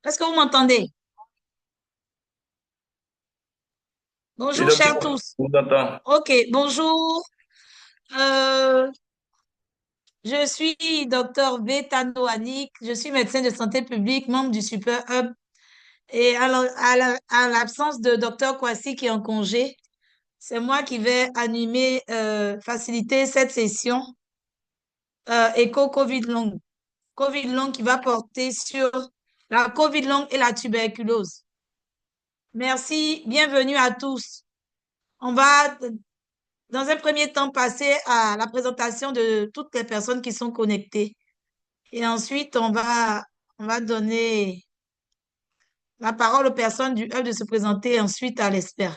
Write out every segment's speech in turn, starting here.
Est-ce que vous m'entendez? Oui, Bonjour, chers docteur, tous. je vous entends. OK, bonjour. Euh, je suis docteur Betano Annick. Je suis médecin de santé publique, membre du Super Hub. Et à l'absence de docteur Kwasi qui est en congé, c'est moi qui vais animer, faciliter cette session éco-Covid long. Covid long qui va porter sur la Covid long et la tuberculose. Merci, bienvenue à tous. On va dans un premier temps, passer à la présentation de toutes les personnes qui sont connectées. Et ensuite, on va donner la parole aux personnes du hub de se présenter ensuite à l'expert.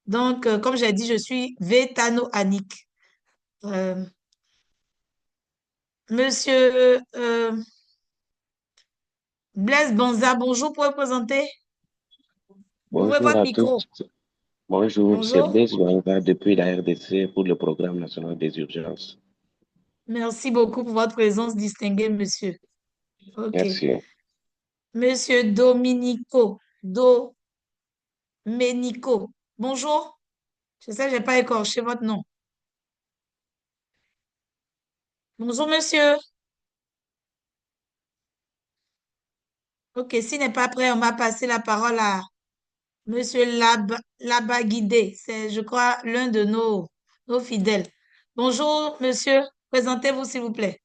Donc, comme j'ai dit, je suis Vétano Annick. Euh, Monsieur Blaise Banza, bonjour, pour vous présenter. Ouvrez Bonjour votre à tous. micro. Bonjour, c'est Bonjour. Blaise Banga depuis la RDC pour le Programme national des urgences. Merci beaucoup pour votre présence distinguée, monsieur. OK. Merci. Monsieur Domenico. Bonjour. Je sais que je n'ai pas écorché votre nom. Bonjour, monsieur. OK, s'il n'est pas prêt, on va passer la parole à monsieur Labaguidé. C'est, je crois, l'un de nos fidèles. Bonjour, monsieur. Présentez-vous, s'il vous plaît.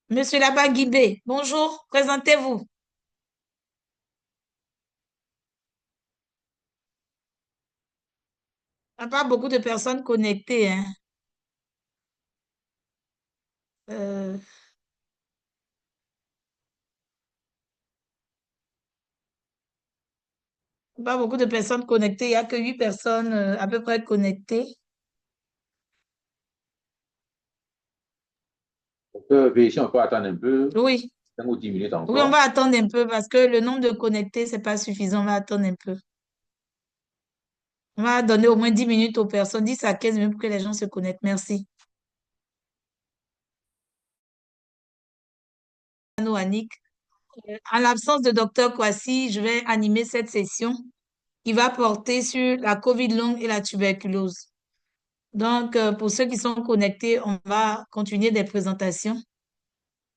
Monsieur Labaguidé, bonjour. Présentez-vous. Il n'y a pas beaucoup de personnes connectées, hein. Euh, pas beaucoup de personnes connectées. Il n'y a que 8 personnes à peu près connectées. Vérifier, on peut attendre un peu, Oui, 5 ou 10 minutes oui, on va encore. attendre un peu parce que le nombre de connectés, c'est pas suffisant. On va attendre un peu. On va donner au moins 10 minutes aux personnes, 10 à 15 minutes pour que les gens se connectent. Merci. Annick. En l'absence de docteur Kwasi, je vais animer cette session qui va porter sur la COVID longue et la tuberculose. Donc, pour ceux qui sont connectés, on va continuer des présentations.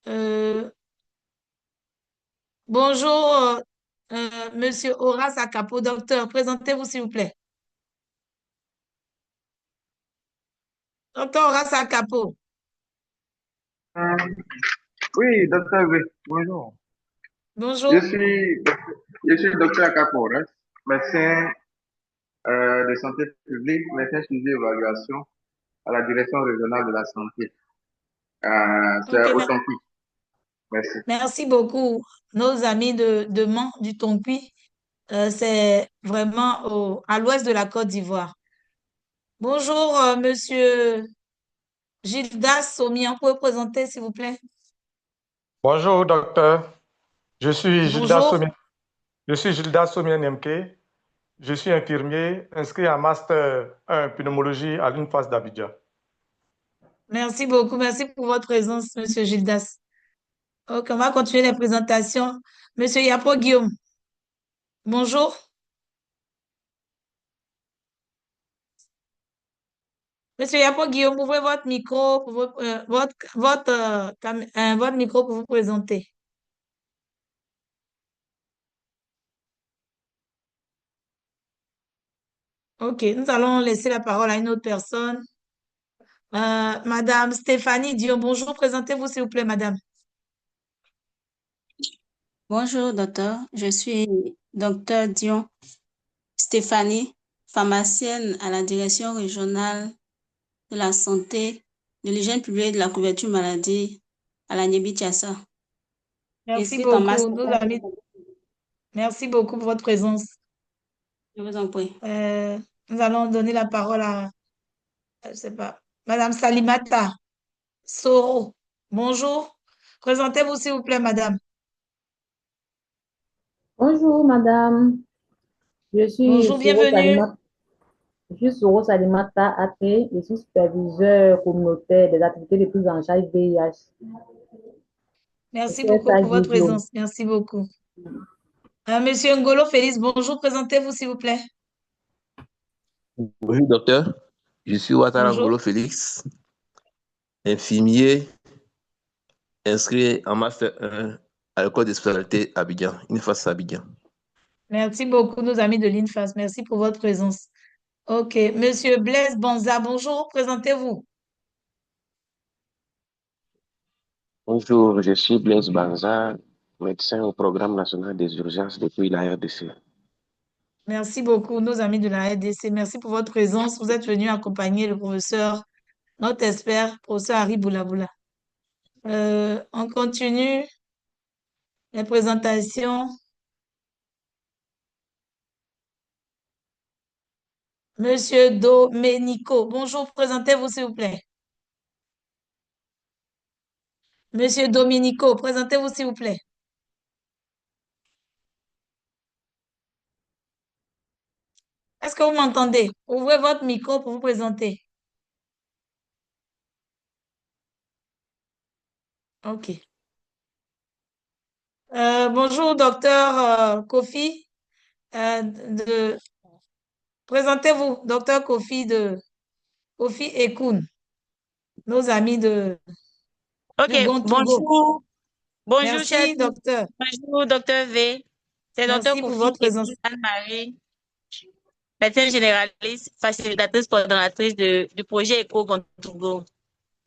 Euh, bonjour, Monsieur Horace Akapo, docteur. Présentez-vous, s'il vous plaît. Docteur Horace Akapo. Oui, docteur V, bonjour. Je Bonjour. suis, je suis docteur Akaporas, médecin de santé publique, médecin suivi évaluation à la direction régionale de la santé. C'est OK, au Tonki. Merci. merci beaucoup. Nos amis de Mans, du Tonpi, c'est vraiment à l'ouest de la Côte d'Ivoire. Bonjour, Monsieur Gildas Somian, pouvez vous présenter, s'il vous plaît? Bonjour, docteur. Je suis Gildas Bonjour. Somien. Je suis Gildas Somien Nemke. Je suis infirmier inscrit en Master 1 pneumologie à l'UNFAS d'Abidjan. Merci beaucoup. Merci pour votre présence, Monsieur Gildas. OK, on va continuer les présentations. Monsieur Yapo Guillaume, bonjour. Monsieur Yapo Guillaume, ouvrez votre micro pour votre micro pour vous présenter. OK, nous allons laisser la parole à une autre personne. Madame Stéphanie Dion, bonjour. Présentez-vous, s'il vous plaît, madame. Bonjour, docteur. Je suis docteur Dion Stéphanie, pharmacienne à la direction régionale de la santé, de l'hygiène publique et de la couverture maladie à la NIEBI-Tiassa. Merci Inscrite en beaucoup, master. nos amis. Merci beaucoup pour votre présence. Je vous en prie. Nous allons donner la parole à, je sais pas, madame Salimata Soro. Bonjour. Présentez-vous, s'il vous plaît, madame. Bonjour madame, je suis Bonjour, Soro bienvenue. Salima. Je suis Soros Alimata Até, je suis superviseur communautaire des activités de prise en charge VIH. Merci beaucoup CSA pour votre Guido. présence. Merci beaucoup. Monsieur Ngolo Félix, bonjour. Présentez-vous, s'il vous plaît. Bonjour, docteur. Je suis Ouattara Bonjour. Ngolo Félix, infirmier inscrit en Master 1 à l'école de spécialité Abidjan, INFAS Abidjan. Merci beaucoup, nos amis de l'INFAS. Merci pour votre présence. OK. Monsieur Blaise Banza, bonjour. Présentez-vous. Bonjour, je suis Blaise Banza, médecin au programme national des urgences depuis la RDC. Merci beaucoup, nos amis de la RDC. Merci pour votre présence. Vous êtes venus accompagner le professeur, notre expert, professeur Harry Boulaboula. On continue les présentations. Monsieur Domenico, bonjour. Présentez-vous, s'il vous plaît. Monsieur Domenico, présentez-vous, s'il vous plaît. Est-ce que vous m'entendez? Ouvrez votre micro pour vous présenter. OK. Bonjour, docteur Kofi. Présentez-vous, docteur Kofi Kofi Ekoun, nos amis de Ok, Gontogo. bonjour chers Merci, docteur. bonjour docteur V. C'est docteur Merci pour Kofi votre présence. Ekoun Anne-Marie, médecin généraliste, facilitatrice coordonnatrice du projet ECO Gontogo.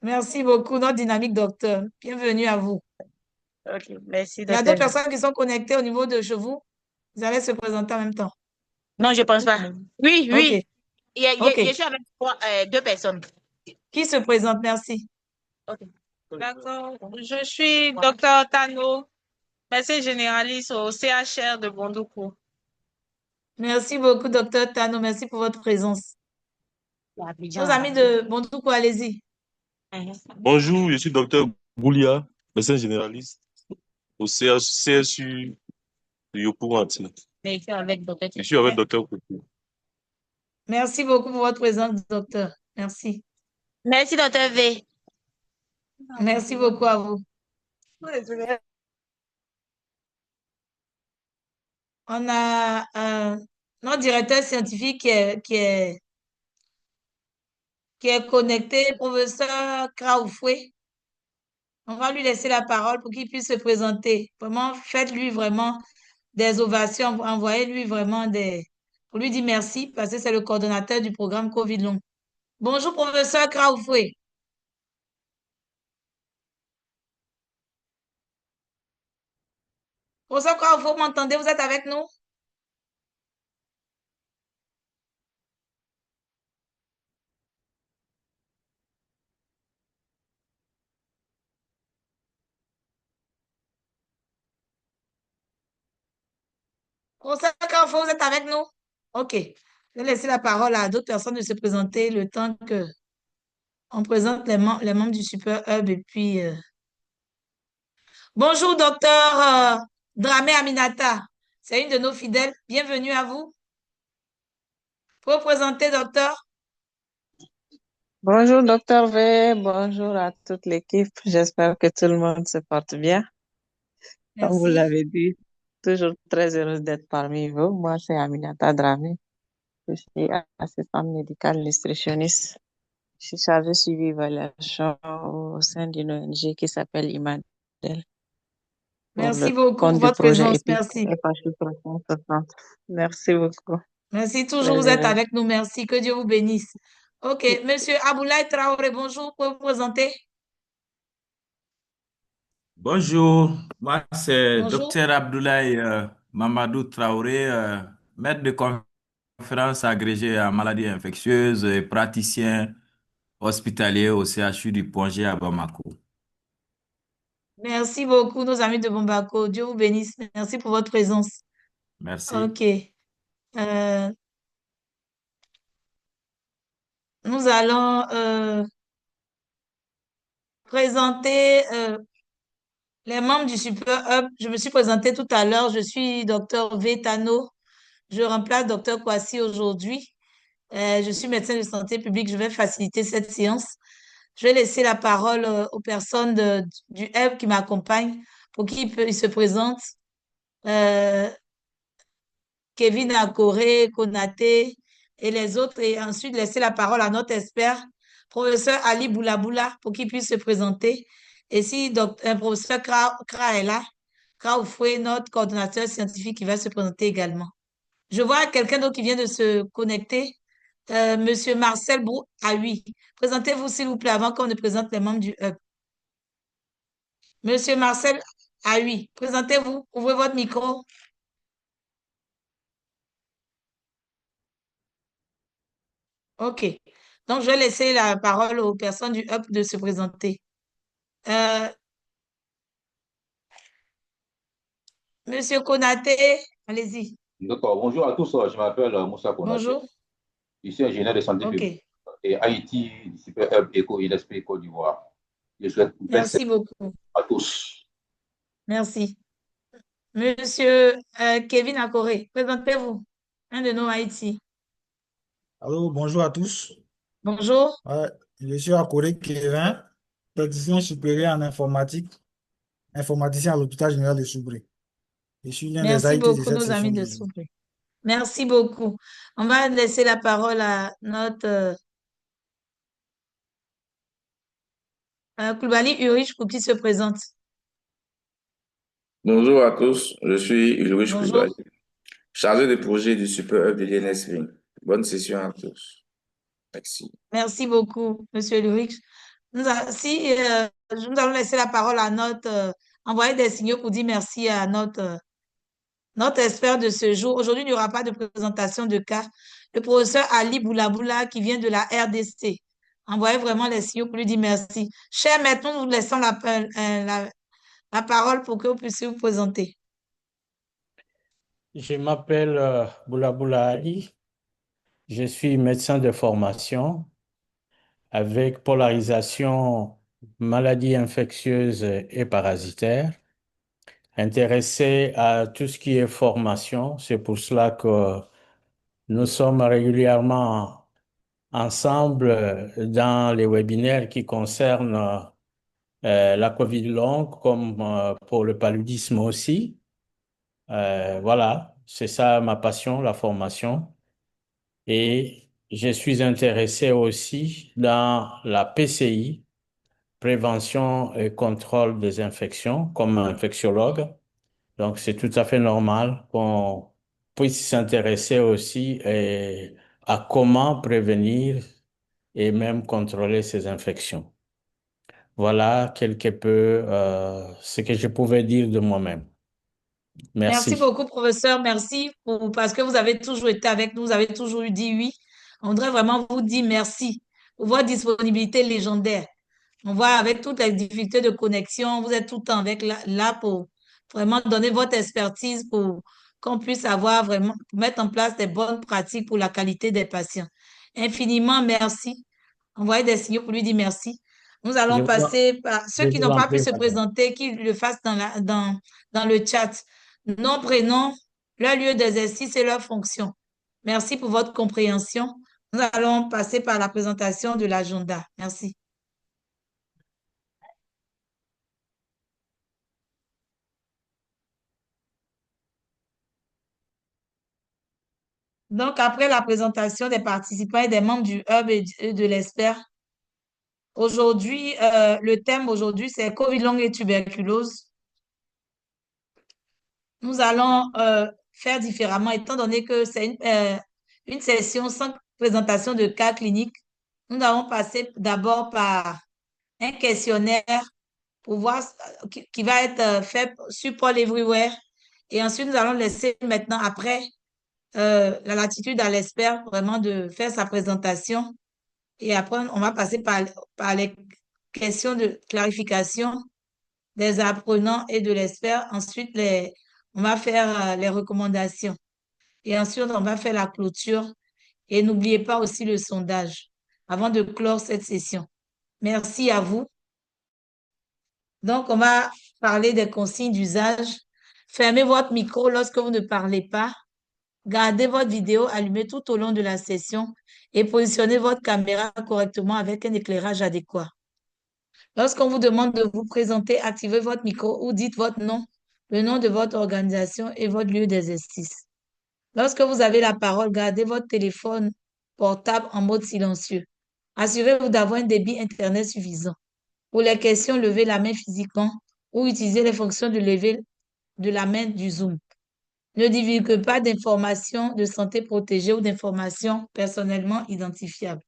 Merci beaucoup, notre dynamique docteur. Bienvenue à vous. Ok, merci Il y a docteur. d'autres personnes qui sont connectées au niveau de chez vous. Vous allez se présenter en même temps. Non, je pense pas. Oui, oui. OK. Je suis avec deux personnes. Qui se présente? Merci. Ok. D'accord. Je suis docteur Tano, médecin généraliste au CHR de Bondoukou. Merci beaucoup, docteur Tano. Merci pour votre présence. Nos amis de Bondoukou, allez-y. Bonjour, je suis docteur Goulia, médecin généraliste au CSU de Yopougon-Antina. Je suis avec docteur Koukou. Merci beaucoup pour votre présence, docteur. Merci. Merci docteur V. Merci beaucoup à vous. On a notre directeur scientifique qui est connecté, professeur Kraoufoué. On va lui laisser la parole pour qu'il puisse se présenter. Vraiment, faites-lui vraiment des ovations, envoyez-lui vraiment pour lui dire merci parce que c'est le coordonnateur du programme COVID long. Bonjour, professeur Kraoufoué. Professeur Kraoufoué, vous m'entendez? Vous êtes avec nous? Professeur Kraoufoué, vous êtes avec nous? OK. Je vais laisser la parole à d'autres personnes de se présenter le temps que on présente les membres du Super Hub et puis... Bonjour, docteur Dramé Aminata. C'est une de nos fidèles. Bienvenue à vous. Pour vous présenter, docteur. Bonjour, docteur V. Bonjour à toute l'équipe. J'espère que tout le monde se porte bien. Comme vous Merci. l'avez dit, toujours très heureuse d'être parmi vous. Moi, c'est Aminata Dramé. Je suis assistante médicale nutritionniste. Je suis chargée de suivi et évaluation au sein d'une ONG qui s'appelle IMADEL. Pour Merci le beaucoup pour compte du votre projet présence. EPIC Merci. FHU 360. Merci beaucoup. Merci. Toujours, Très vous êtes heureuse. avec nous. Merci. Que Dieu vous bénisse. OK. Monsieur Aboulaye Traoré, bonjour. Pouvez vous présenter? Bonjour, moi c'est Bonjour. Dr Abdoulaye Mamadou Traoré, maître de conférence agrégé en maladies infectieuses et praticien hospitalier au CHU du Pongé à Bamako. Merci beaucoup, nos amis de Bombako. Dieu vous bénisse. Merci pour votre présence. Merci. OK. Nous allons présenter les membres du Super Hub. Je me suis présentée tout à l'heure. Je suis docteur Vétano. Je remplace docteur Kwasi aujourd'hui. Je suis médecin de santé publique. Je vais faciliter cette séance. Je vais laisser la parole aux personnes du HEB qui m'accompagnent pour qu'ils se présentent. Euh, Kevin Akoré, Konaté et les autres. Et ensuite, laisser la parole à notre expert, professeur Ali Boulaboula, pour qu'il puisse se présenter. Et si professeur Kra est là, Kra Oufoué, notre coordonnateur scientifique, qui va se présenter également. Je vois quelqu'un d'autre qui vient de se connecter. Monsieur Marcel Brou. Ah oui. Présentez-vous, s'il vous plaît, avant qu'on ne présente les membres du HUB. Monsieur Marcel. Ah oui. Présentez-vous. Ouvrez votre micro. OK. Donc, je vais laisser la parole aux personnes du HUB de se présenter. Euh, Monsieur Konaté, allez-y. D'accord. Bonjour à tous. Je m'appelle Moussa Konaté. Bonjour. Je suis ingénieur de santé OK. publique et Haïti, Super Hub Eco ILSP Côte d'Ivoire. Je souhaite une belle Merci semaine beaucoup. à tous. Merci. Monsieur Kevin Akoré, présentez-vous. Un de nos Haïti. Allô, bonjour à tous. Bonjour. Je suis Akoré Kevin, technicien supérieur en informatique, informaticien à l'hôpital général de Soubré. Je suis l'un des Merci Haïtis de beaucoup, cette nos amis session de d'aujourd'hui. Soubré. Merci beaucoup. On va laisser la parole à notre Koulibaly Ulrich pour qu'il se présente. Bonjour à tous, je suis Ulrich Bonjour. Koulibaly, chargé de projet du Super Hub de l'INSV. Bonne session à tous. Merci. Merci beaucoup, Monsieur Ulrich. Nous allons laisser la parole à notre envoyé des signaux pour dire merci à notre expert de ce jour. Aujourd'hui, il n'y aura pas de présentation de cas. Le professeur Ali Boulaboula qui vient de la RDC. Envoyez vraiment les signaux pour lui dire merci. Cher maître, nous vous laissons la parole pour que vous puissiez vous présenter. Je m'appelle Boulaboula Ali. Je suis médecin de formation avec polarisation maladies infectieuses et parasitaires, intéressé à tout ce qui est formation. C'est pour cela que nous sommes régulièrement ensemble dans les webinaires qui concernent la COVID longue, comme pour le paludisme aussi. Voilà, c'est ça ma passion, la formation. Et je suis intéressé aussi dans la PCI, prévention et contrôle des infections, comme infectiologue. Donc, c'est tout à fait normal qu'on puisse s'intéresser aussi à comment prévenir et même contrôler ces infections. Voilà quelque peu ce que je pouvais dire de moi-même. Merci Merci. beaucoup, professeur. Merci parce que vous avez toujours été avec nous, vous avez toujours dit oui. On voudrait vraiment vous dire merci pour votre disponibilité légendaire. On voit avec toutes les difficultés de connexion, vous êtes tout le temps là pour vraiment donner votre expertise pour qu'on puisse avoir vraiment, mettre en place des bonnes pratiques pour la qualité des patients. Infiniment merci. Envoyez des signaux pour lui dire merci. Nous allons passer par ceux qui n'ont pas pu se présenter, qu'ils le fassent dans le chat. Nom, prénom, leur lieu d'exercice et leur fonction. Merci pour votre compréhension. Nous allons passer par la présentation de l'agenda. Merci. Donc, après la présentation des participants et des membres du Hub et de l'EXPER, aujourd'hui, le thème aujourd'hui, c'est COVID longue et tuberculose. Nous allons faire différemment, étant donné que c'est une session sans présentation de cas cliniques. Nous allons passer d'abord par un questionnaire pour voir qui va être fait sur Paul Everywhere. Et ensuite, nous allons laisser maintenant, après, la latitude à l'expert vraiment de faire sa présentation. Et après, on va passer par les questions de clarification des apprenants et de l'expert. Ensuite, on va faire les recommandations. Et ensuite, on va faire la clôture. Et n'oubliez pas aussi le sondage avant de clore cette session. Merci à vous. Donc, on va parler des consignes d'usage. Fermez votre micro lorsque vous ne parlez pas. Gardez votre vidéo allumée tout au long de la session et positionnez votre caméra correctement avec un éclairage adéquat. Lorsqu'on vous demande de vous présenter, activez votre micro ou dites votre nom, le nom de votre organisation et votre lieu d'exercice. Lorsque vous avez la parole, gardez votre téléphone portable en mode silencieux. Assurez-vous d'avoir un débit Internet suffisant. Pour les questions, levez la main physiquement ou utilisez les fonctions de lever de la main du Zoom. Ne divulguez pas d'informations de santé protégées ou d'informations personnellement identifiables.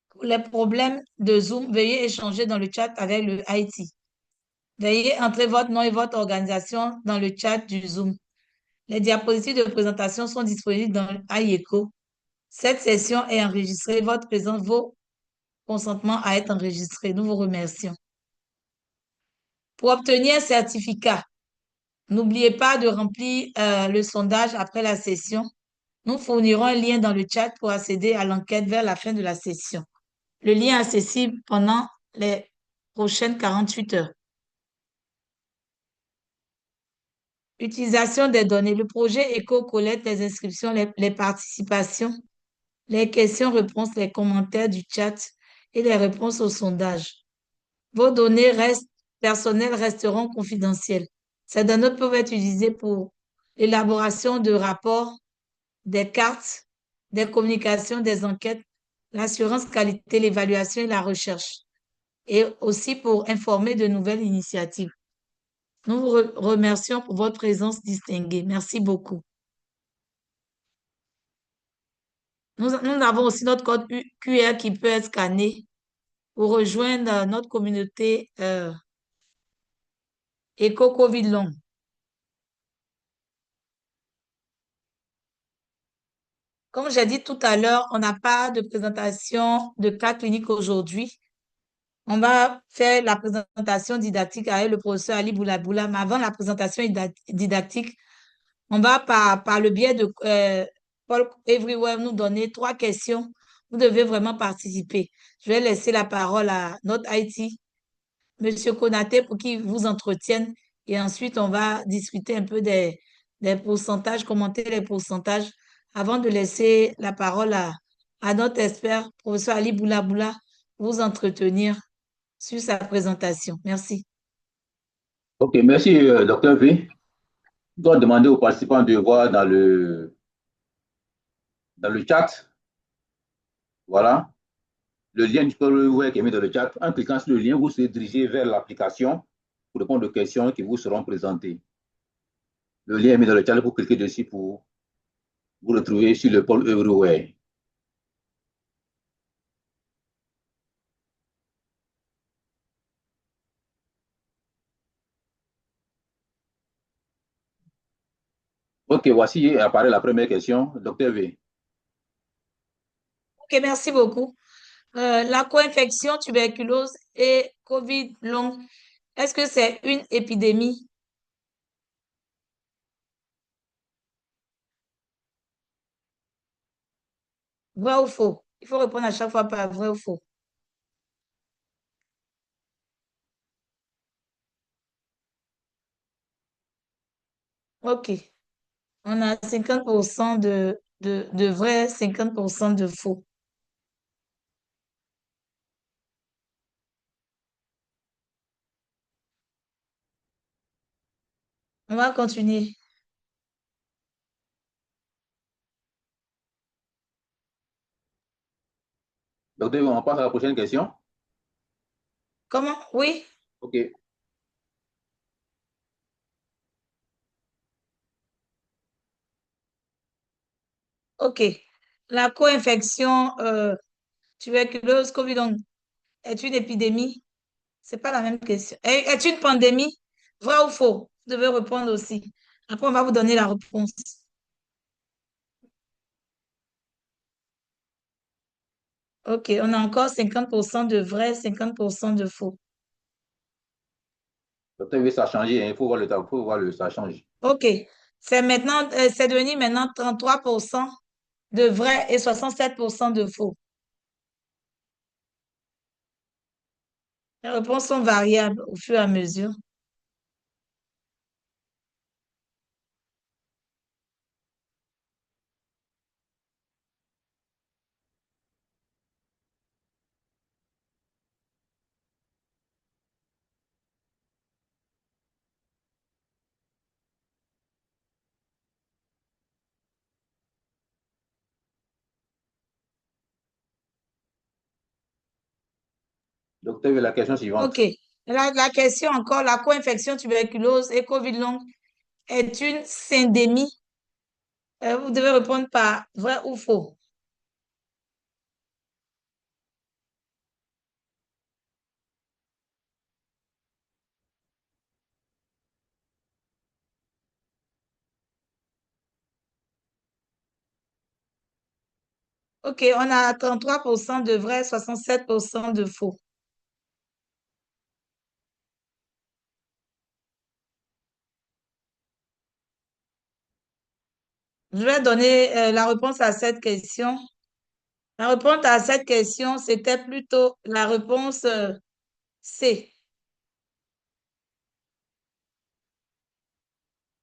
Pour les problèmes de Zoom, veuillez échanger dans le chat avec le IT. Veuillez entrer votre nom et votre organisation dans le chat du Zoom. Les diapositives de présentation sont disponibles dans iEco. Cette session est enregistrée. Votre présence vaut consentement à être enregistré. Nous vous remercions. Pour obtenir un certificat, n'oubliez pas de remplir le sondage après la session. Nous fournirons un lien dans le chat pour accéder à l'enquête vers la fin de la session. Le lien est accessible pendant les prochaines 48 heures. Utilisation des données. Le projet ECO collecte les inscriptions, les participations, les questions-réponses, les commentaires du chat et les réponses au sondage. Vos données personnelles resteront confidentielles. Ces données peuvent être utilisées pour l'élaboration de rapports, des cartes, des communications, des enquêtes, l'assurance qualité, l'évaluation et la recherche, et aussi pour informer de nouvelles initiatives. Nous vous remercions pour votre présence distinguée. Merci beaucoup. Nous avons aussi notre code QR qui peut être scanné pour rejoindre notre communauté Éco-Covid Long. Comme j'ai dit tout à l'heure, on n'a pas de présentation de cas cliniques aujourd'hui. On va faire la présentation didactique avec le professeur Ali Boulaboula. Mais avant la présentation didactique, on va par le biais de Paul Everywhere nous donner 3 questions. Vous devez vraiment participer. Je vais laisser la parole à notre IT, M. Konaté, pour qu'il vous entretienne. Et ensuite, on va discuter un peu des pourcentages, commenter les pourcentages avant de laisser la parole à notre expert, professeur Ali Boulaboula, pour vous entretenir sur sa présentation. Merci. OK, merci, Dr. V. Je dois demander aux participants de voir dans le chat, voilà, le lien du web qui est mis dans le chat. En cliquant sur le lien, vous serez dirigé vers l'application pour répondre aux questions qui vous seront présentées. Le lien est mis dans le chat, vous cliquez dessus pour vous retrouver sur le pôle Everywhere. OK, voici apparaît la première question, Dr. V. OK, merci beaucoup. La co-infection, tuberculose et COVID long, est-ce que c'est une épidémie? Vrai ou faux? Il faut répondre à chaque fois par vrai ou faux. OK. On a 50% de vrai, 50% de faux. On va continuer. Docteur, on passe à la prochaine question. Comment? Oui? OK. OK. La co-infection tuberculose, COVID long, est une épidémie? C'est pas la même question. Est une pandémie? Vrai ou faux? Vous devez répondre aussi. Après, on va vous donner la réponse. OK, on a encore 50% de vrai, 50% de faux. Docteur, oui, ça a changé, hein. Il faut voir le tableau, il faut voir ça change. OK. C'est devenu maintenant 33% de vrai et 67% de faux. Les réponses sont variables au fur et à mesure. Docteur, la question suivante. OK. La question encore, la co-infection tuberculose et COVID long est une syndémie. Vous devez répondre par vrai ou faux. OK, on a 33% de vrai, 67% de faux. Je vais donner la réponse à cette question. La réponse à cette question, c'était plutôt la réponse C.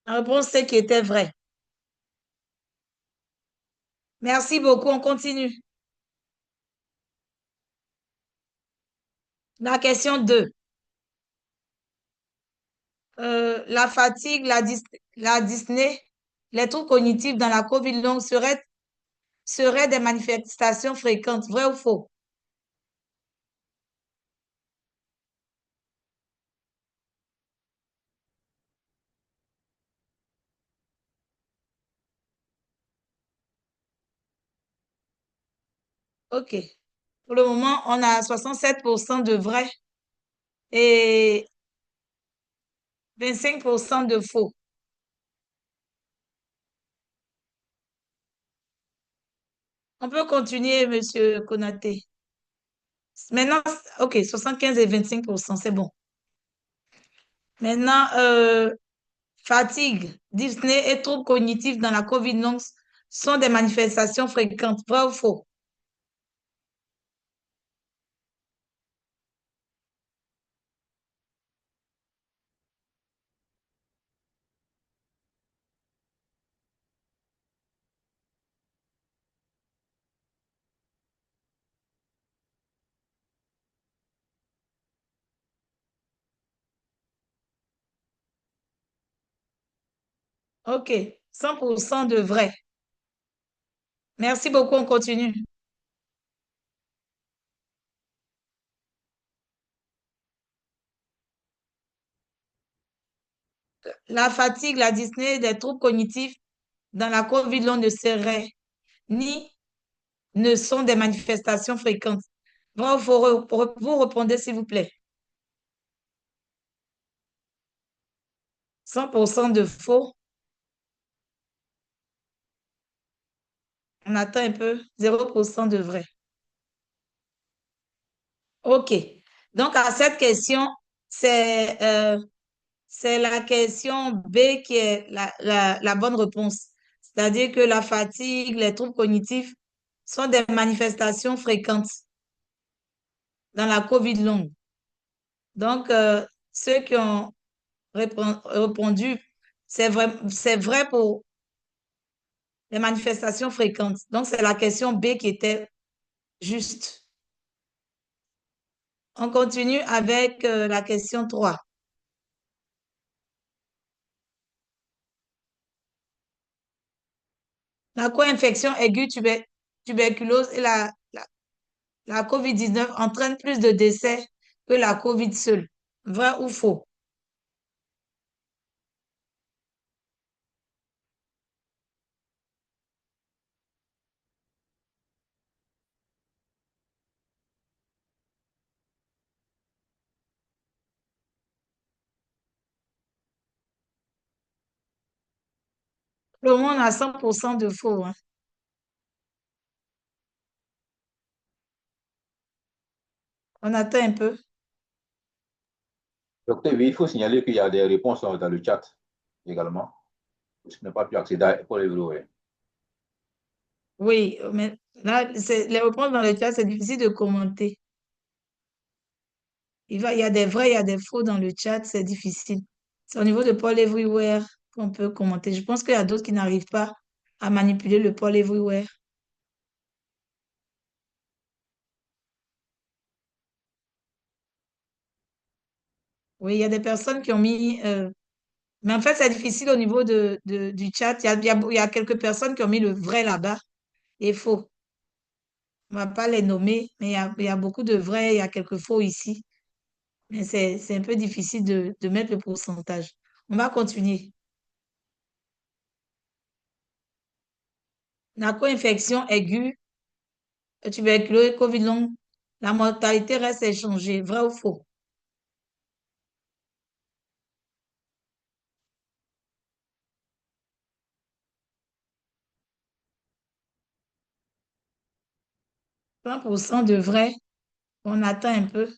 La réponse C qui était vraie. Merci beaucoup, on continue. La question 2. La fatigue, la dyspnée, les troubles cognitifs dans la COVID longue seraient des manifestations fréquentes, vrai ou faux? OK. Pour le moment, on a 67% de vrai et 25% de faux. On peut continuer, Monsieur Konaté. Maintenant, OK, 75 et 25%, c'est bon. Maintenant, fatigue, dyspnée et troubles cognitifs dans la COVID longue sont des manifestations fréquentes, vrai ou faux? OK, 100% de vrai. Merci beaucoup, on continue. La fatigue, la dyspnée et des troubles cognitifs dans la COVID long ne seraient ni ne sont des manifestations fréquentes. Vrai ou faux? Vous répondez, s'il vous plaît. 100% de faux. On attend un peu. 0% de vrai. OK. Donc, à cette question, c'est la question B qui est la bonne réponse. C'est-à-dire que la fatigue, les troubles cognitifs sont des manifestations fréquentes dans la COVID longue. Donc, ceux qui ont répondu, c'est vrai pour les manifestations fréquentes. Donc, c'est la question B qui était juste. On continue avec la question 3. La co-infection aiguë tuberculose et la COVID-19 entraînent plus de décès que la COVID seule. Vrai ou faux? Le monde a 100% de faux, hein. On attend un peu. Docteur, oui, il faut signaler qu'il y a des réponses dans le chat également. Je n'ai pas pu accéder pour les vidéos. Oui, mais là, les réponses dans le chat, c'est difficile de commenter. Il y a des vrais, il y a des faux dans le chat, c'est difficile. C'est au niveau de Paul Everywhere qu'on peut commenter. Je pense qu'il y a d'autres qui n'arrivent pas à manipuler le Paul Everywhere. Oui, il y a des personnes qui ont mis... mais en fait, c'est difficile au niveau du chat. Il y a quelques personnes qui ont mis le vrai là-bas et faux. On ne va pas les nommer, mais il y a beaucoup de vrais, il y a quelques faux ici. Mais c'est un peu difficile de mettre le pourcentage. On va continuer. La co-infection aiguë, tuberculose, Covid long, la mortalité reste inchangée. Vrai ou faux? « 100% de vrai. On attend un peu.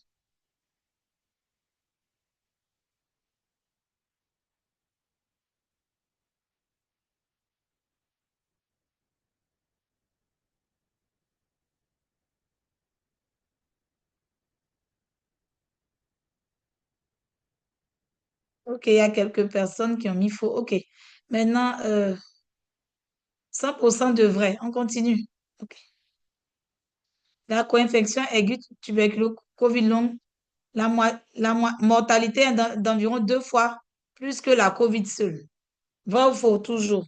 OK, il y a quelques personnes qui ont mis faux. OK. Maintenant, 100% de vrai. On continue. OK. La co-infection aiguë, tuberculose, Covid long, la mortalité est d'environ 2 fois plus que la Covid seule. Vrai ou faux, toujours?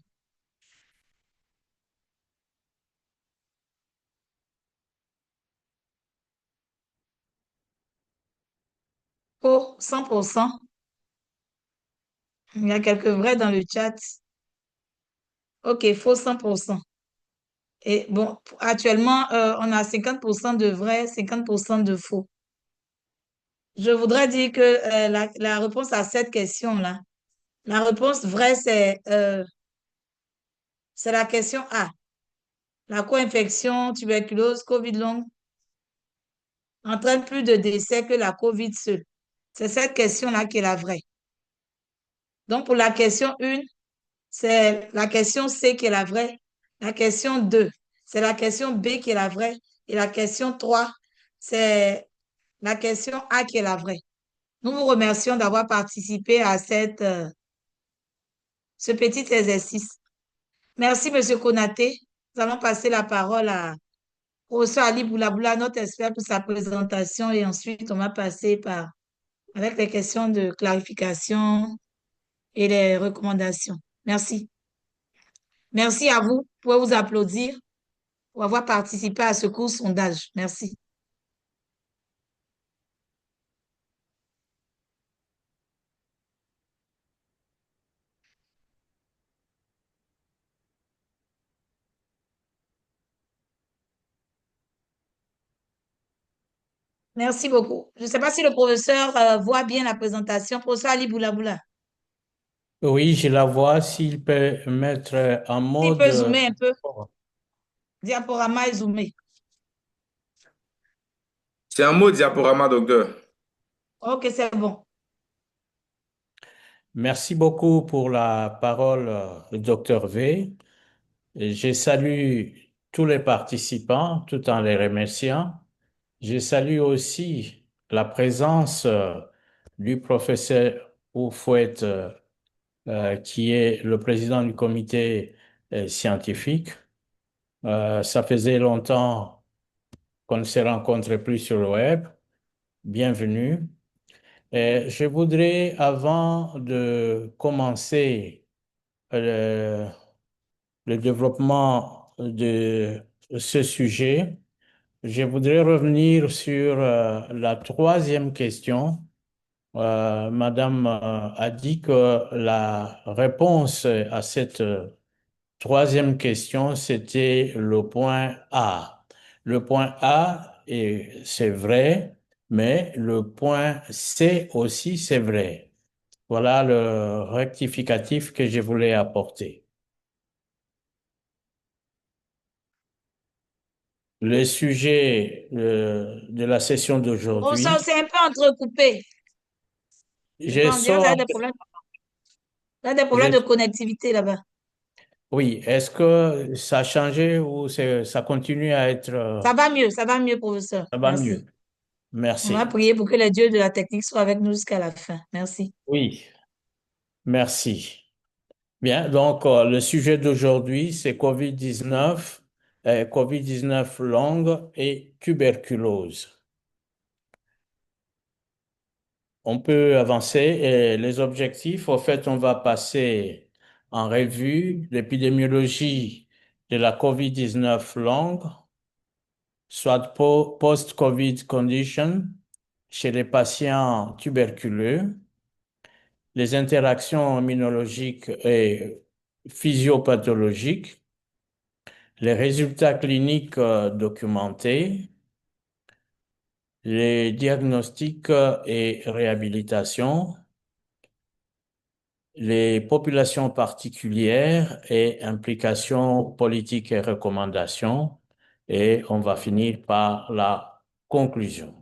Faux, 100%. Il y a quelques vrais dans le chat. OK, faux, 100%. Et bon, actuellement, on a 50% de vrai, 50% de faux. Je voudrais dire que la réponse à cette question-là, la réponse vraie, c'est la question A. La co-infection, tuberculose, Covid long entraîne plus de décès que la Covid seule. C'est cette question-là qui est la vraie. Donc, pour la question 1, c'est la question C qui est la vraie. La question 2, c'est la question B qui est la vraie. Et la question 3, c'est la question A qui est la vraie. Nous vous remercions d'avoir participé à ce petit exercice. Merci, M. Konaté. Nous allons passer la parole à professeur Ali Boulaboula, notre expert, pour sa présentation. Et ensuite, on va passer avec les questions de clarification et les recommandations. Merci. Merci à vous. Vous pouvez vous applaudir pour avoir participé à ce court sondage. Merci. Merci beaucoup. Je ne sais pas si le professeur voit bien la présentation. Professeur Ali Boulaboula, Oui, je la vois. S'il peut mettre en s'il mode... peut zoomer un peu, diaporama et zoomer. C'est un mot diaporama, docteur. OK, c'est bon. Merci beaucoup pour la parole, docteur V. Je salue tous les participants tout en les remerciant. Je salue aussi la présence du professeur Oufouette, qui est le président du comité scientifique. Ça faisait longtemps qu'on ne se rencontrait plus sur le web. Bienvenue. Et je voudrais, avant de commencer le, le développement de ce sujet, je voudrais revenir sur la troisième question. Madame a dit que la réponse à cette troisième question, c'était le point A. Le point A, et c'est vrai, mais le point C aussi, c'est vrai. Voilà le rectificatif que je voulais apporter. Le sujet de la session Professeur, d'aujourd'hui, c'est un peu entrecoupé. je On dirait qu'il y a sors, des problèmes. Il y a des problèmes de connectivité là-bas. oui, est-ce que ça a changé ou ça continue à être, Ça va mieux, professeur. ça va Merci. mieux? On va Merci. prier pour que les dieux de la technique soient avec nous jusqu'à la fin. Merci. Oui, merci. Bien, donc le sujet d'aujourd'hui, c'est COVID-19, COVID-19 longue et tuberculose. On peut avancer et les objectifs, au fait, on va passer en revue l'épidémiologie de la COVID-19 longue, soit post-COVID condition chez les patients tuberculeux, les interactions immunologiques et physiopathologiques, les résultats cliniques documentés, les diagnostics et réhabilitation, les populations particulières et implications politiques et recommandations, et on va finir par la conclusion.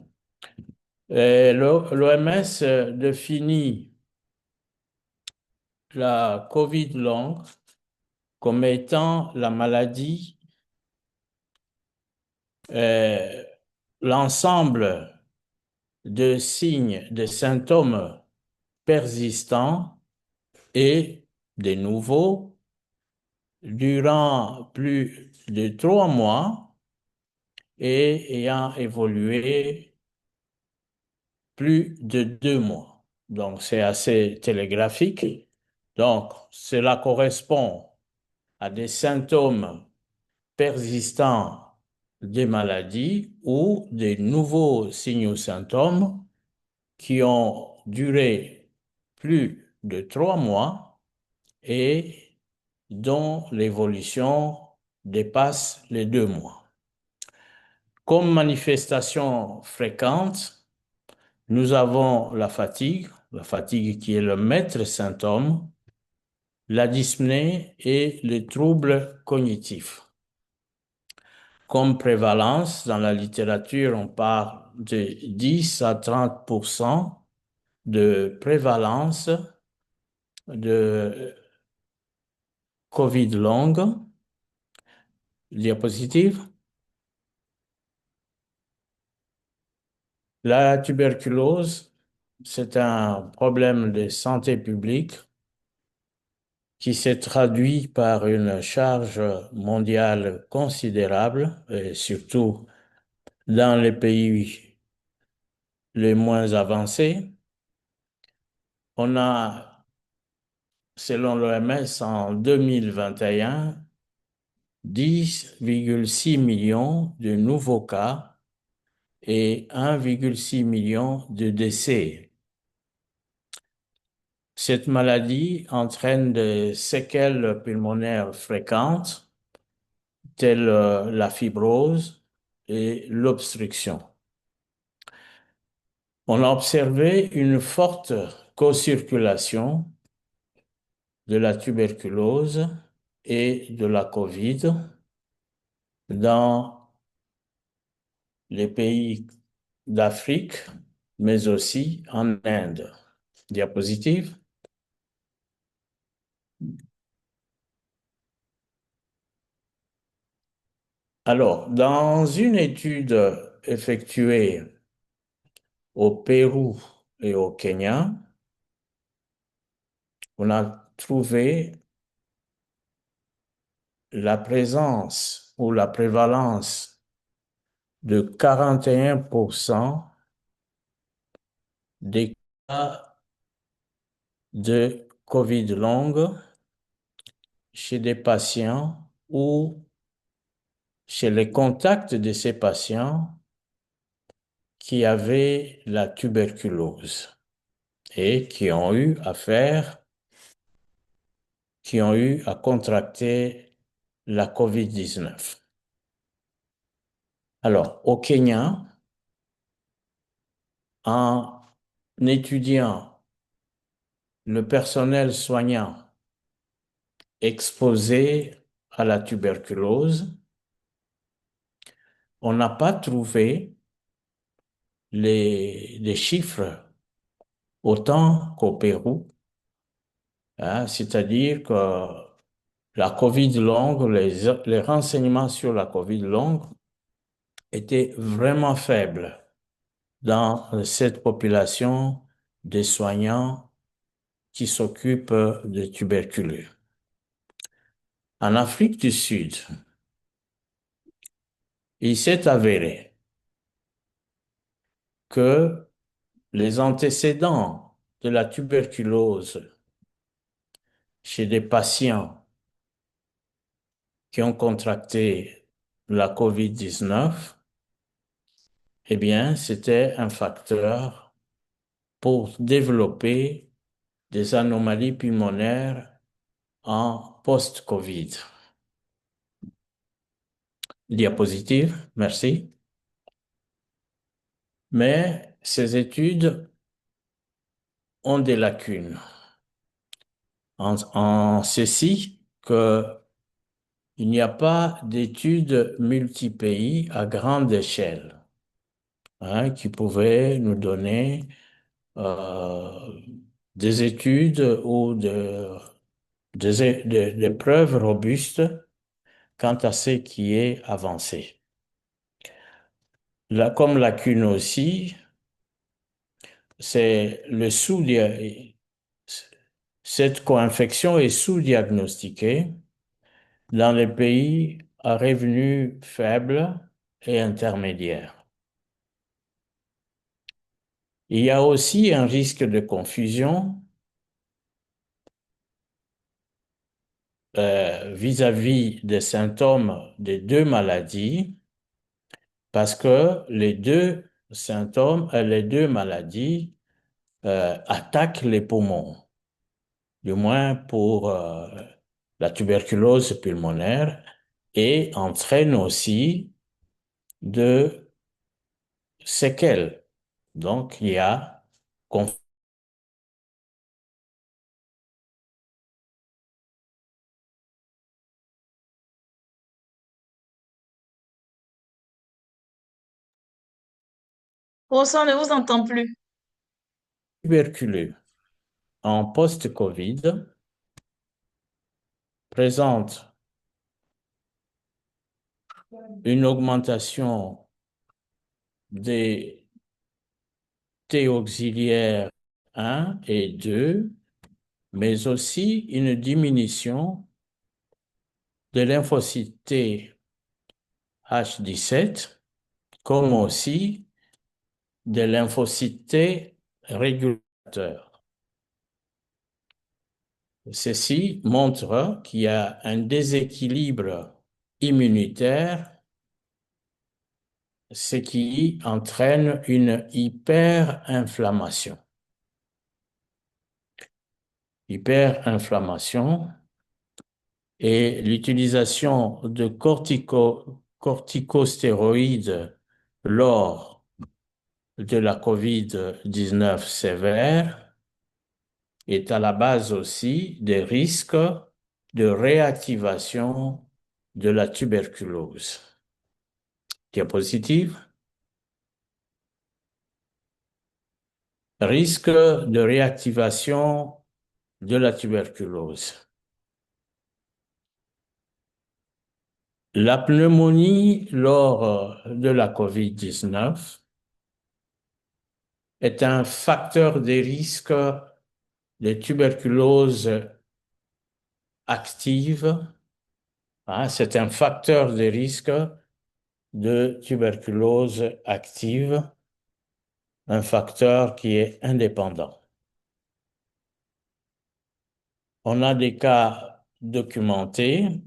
L'OMS définit la COVID longue comme étant la maladie, l'ensemble de signes, de symptômes persistants et de nouveaux durant plus de 3 mois et ayant évolué plus de 2 mois. Donc, c'est assez télégraphique. Donc, cela correspond à des symptômes persistants des maladies ou des nouveaux signes ou symptômes qui ont duré plus de 3 mois et dont l'évolution dépasse les 2 mois. Comme manifestation fréquente, nous avons la fatigue qui est le maître symptôme, la dyspnée et les troubles cognitifs. Comme prévalence, dans la littérature, on parle de 10 à 30% de prévalence de COVID longue. Diapositive. La tuberculose, c'est un problème de santé publique qui s'est traduit par une charge mondiale considérable, et surtout dans les pays les moins avancés. On a, selon l'OMS, en 2021, 10,6 millions de nouveaux cas et 1,6 million de décès. Cette maladie entraîne des séquelles pulmonaires fréquentes, telles la fibrose et l'obstruction. On a observé une forte co-circulation de la tuberculose et de la COVID dans les pays d'Afrique, mais aussi en Inde. Diapositive. Alors, dans une étude effectuée au Pérou et au Kenya, on a trouvé la présence ou la prévalence de 41% des cas de COVID longue chez des patients ou chez les contacts de ces patients qui avaient la tuberculose et qui ont eu à contracter la COVID-19. Alors, au Kenya, en étudiant le personnel soignant exposé à la tuberculose, on n'a pas trouvé les chiffres autant qu'au Pérou, hein, c'est-à-dire que la COVID longue, les renseignements sur la COVID longue étaient vraiment faibles dans cette population de soignants qui s'occupent de tuberculeux. En Afrique du Sud, il s'est avéré que les antécédents de la tuberculose chez des patients qui ont contracté la COVID-19 eh bien, c'était un facteur pour développer des anomalies pulmonaires en post-Covid. Diapositive, merci. Mais ces études ont des lacunes. En ceci que il n'y a pas d'études multi-pays à grande échelle, hein, qui pouvaient nous donner des études ou des preuves robustes quant à ce qui est avancé. Là, comme lacune aussi, c'est cette co-infection est sous-diagnostiquée dans les pays à revenus faibles et intermédiaires. Il y a aussi un risque de confusion vis-à-vis des symptômes des deux maladies, parce que les deux symptômes, les deux maladies attaquent les poumons, du moins pour la tuberculose pulmonaire, et entraînent aussi de séquelles. Donc, il y a Professeur, on ne vous entend plus. tuberculeux en post-Covid présente une augmentation des T auxiliaires 1 et 2, mais aussi une diminution de lymphocytes T H17, comme aussi des lymphocytes T régulateurs. Ceci montre qu'il y a un déséquilibre immunitaire, ce qui entraîne une hyperinflammation. Hyperinflammation et l'utilisation de corticostéroïdes lors de la COVID-19 sévère est à la base aussi des risques de réactivation de la tuberculose. Diapositive. Risque de réactivation de la tuberculose. La pneumonie lors de la COVID-19 est un facteur de risque de tuberculose active. C'est un facteur de risque de tuberculose active, un facteur qui est indépendant. On a des cas documentés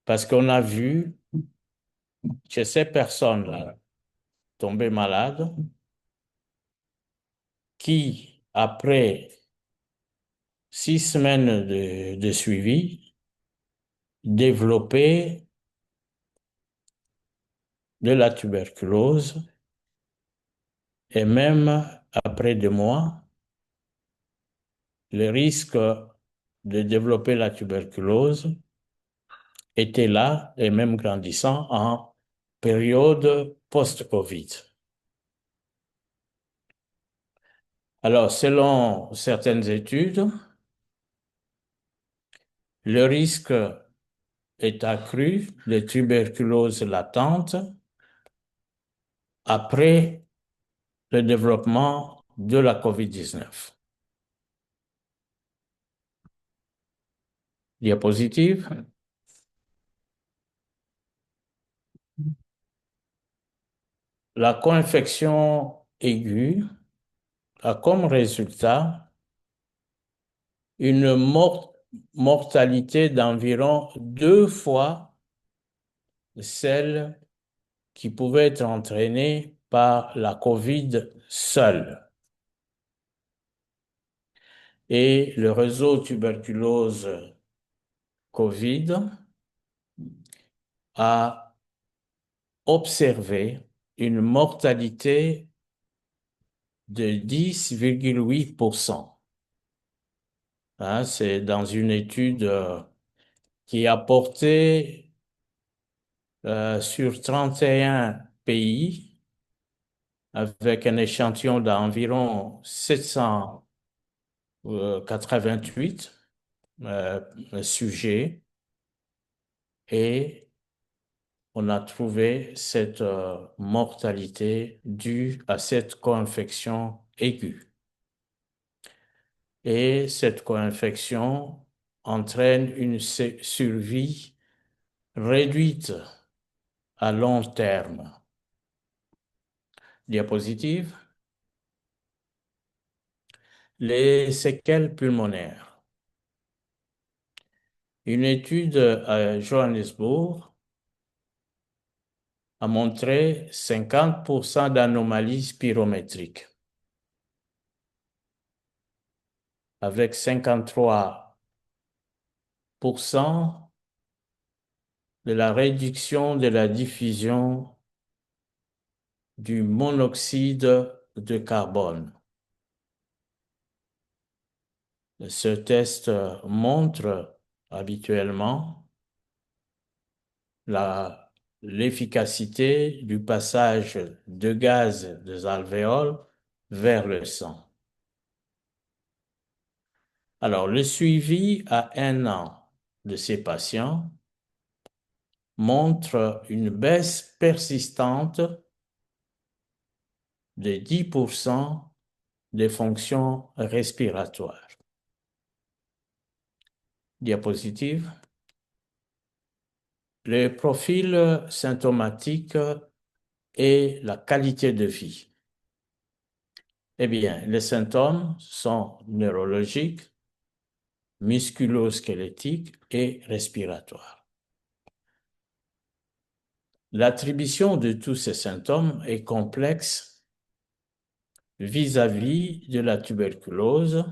parce qu'on a vu que ces personnes-là tombées malades qui, après 6 semaines de suivi, développaient de la tuberculose et même après 2 mois, le risque de développer la tuberculose était là et même grandissant en période post-Covid. Alors, selon certaines études, le risque est accru de tuberculose latente après le développement de la COVID-19. Diapositive. La co-infection aiguë a comme résultat une mortalité d'environ 2 fois celle qui pouvaient être entraînées par la COVID seule. Et le réseau tuberculose COVID a observé une mortalité de 10,8%. Hein, c'est dans une étude qui a porté sur 31 pays avec un échantillon d'environ 788 sujets, et on a trouvé cette mortalité due à cette co-infection aiguë. Et cette co-infection entraîne une survie réduite à long terme. Diapositive. Les séquelles pulmonaires. Une étude à Johannesburg a montré 50% d'anomalies spirométriques, avec 53% de la réduction de la diffusion du monoxyde de carbone. Ce test montre habituellement l'efficacité du passage de gaz des alvéoles vers le sang. Alors, le suivi à 1 an de ces patients montre une baisse persistante de 10% des fonctions respiratoires. Diapositive. Le profil symptomatique et la qualité de vie. Eh bien, les symptômes sont neurologiques, musculo-squelettiques et respiratoires. L'attribution de tous ces symptômes est complexe vis-à-vis de la tuberculose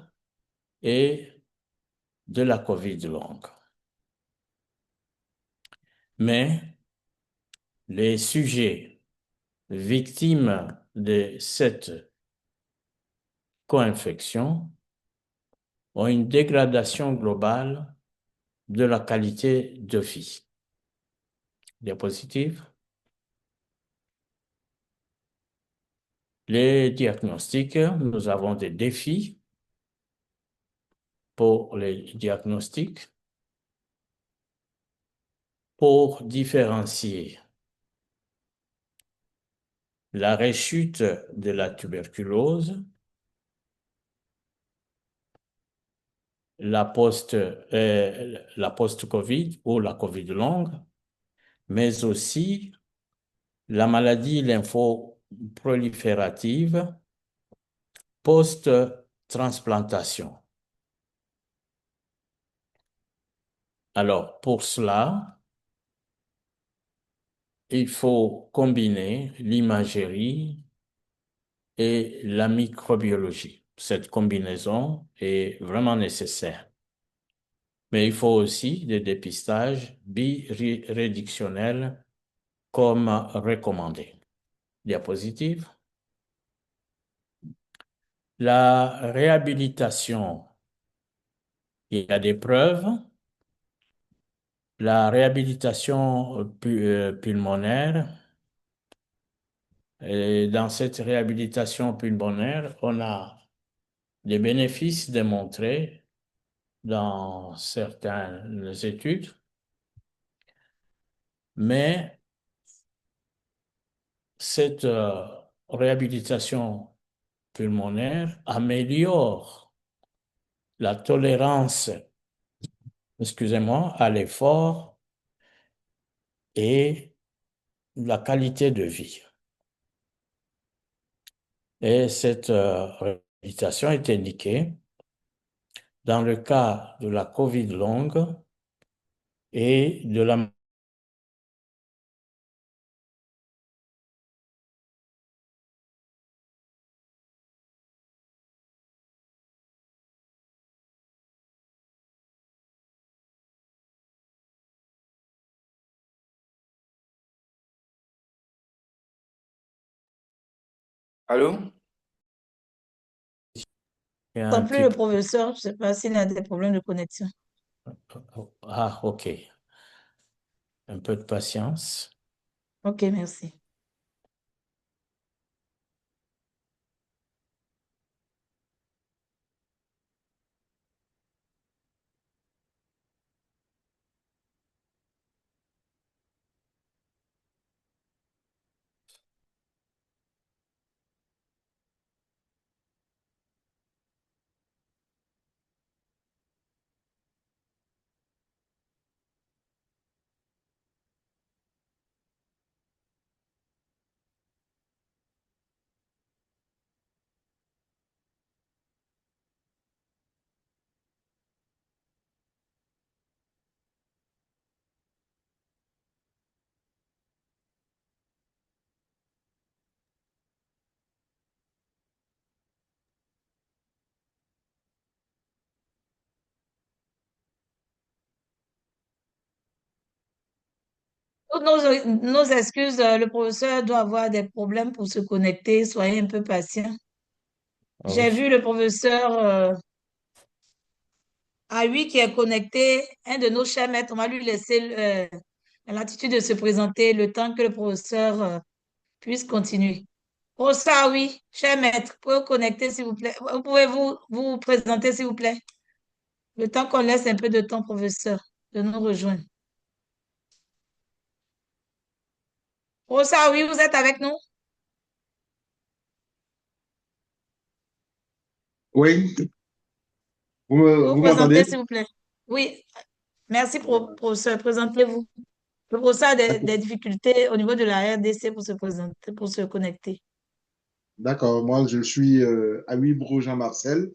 et de la COVID longue. Mais les sujets victimes de cette co-infection ont une dégradation globale de la qualité de vie. Diapositive. Les diagnostics, nous avons des défis pour les diagnostics pour différencier la rechute de la tuberculose, la post-COVID ou la COVID longue, mais aussi la maladie lymphoproliférative post-transplantation. Alors, pour cela, il faut combiner l'imagerie et la microbiologie. Cette combinaison est vraiment nécessaire. Mais il faut aussi des dépistages biréductionnels comme recommandé. Diapositive. La réhabilitation. Il y a des preuves. La réhabilitation pulmonaire. Et dans cette réhabilitation pulmonaire, on a des bénéfices démontrés dans certaines études, mais cette réhabilitation pulmonaire améliore la tolérance, à l'effort et la qualité de vie. Et cette réhabilitation est indiquée dans le cas de la COVID longue et de la Allô? Il y a un Sans plus le petit... professeur, je ne sais pas s'il a des problèmes de connexion. Ah, OK. Un peu de patience. Ok, merci. Toutes nos excuses, le professeur doit avoir des problèmes pour se connecter. Soyez un peu patient. J'ai Oui. vu le professeur A8 qui est connecté. Un de nos chers maîtres, on va lui laisser l'attitude de se présenter le temps que le professeur puisse continuer. Professeur A8, cher maître, vous pouvez vous connecter, s'il vous plaît. Vous pouvez vous présenter, s'il vous plaît. Le temps qu'on laisse un peu de temps, professeur, de nous rejoindre. Professeur A8, vous êtes avec nous? Oui, Vous vous m'entendez? présentez, s'il vous plaît. Oui, merci, professeur. Présentez-vous. Le professeur a des difficultés au niveau de la RDC pour se présenter, pour se connecter. D'accord, moi je suis Awibro Jean-Marcel,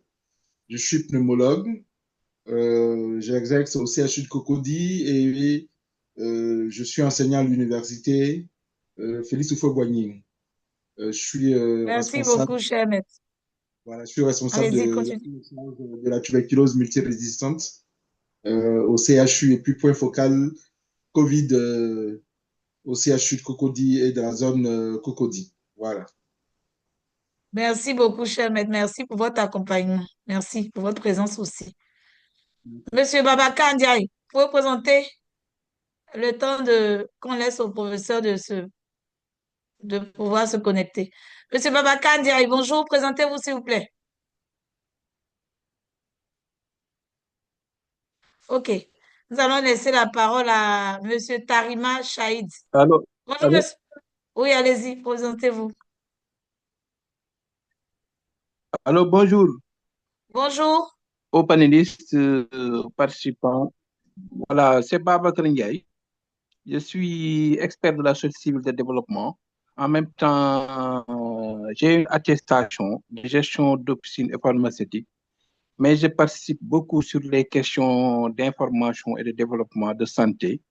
je suis pneumologue, j'exerce au CHU de Cocody et je suis enseignant à l'université Félix Houphouët-Boigny. Je suis Merci responsable, beaucoup, cher maître. voilà, je suis responsable Allez-y, de la continue. prise en charge de la tuberculose multirésistante au CHU et puis point focal Covid au CHU de Cocody et de la zone Cocody. Voilà. Merci beaucoup, cher maître. Merci pour votre accompagnement. Merci pour votre présence aussi. Monsieur Babacar Ndiaye, vous pouvez présenter le temps qu'on laisse au professeur de pouvoir se connecter. Monsieur Babacar Ndiaye, bonjour, présentez-vous, s'il vous plaît. OK. Nous allons laisser la parole à monsieur Tarima Chaïd. Allô, Bonjour, allô, monsieur. Oui, allez-y, présentez-vous. allô, bonjour Bonjour. aux panélistes, aux participants. Voilà, c'est Babacar Ndiaye. Je suis expert de la société civile de développement. En même temps, j'ai une attestation de gestion d'officine et pharmaceutique, mais je participe beaucoup sur les questions d'information et de développement de santé,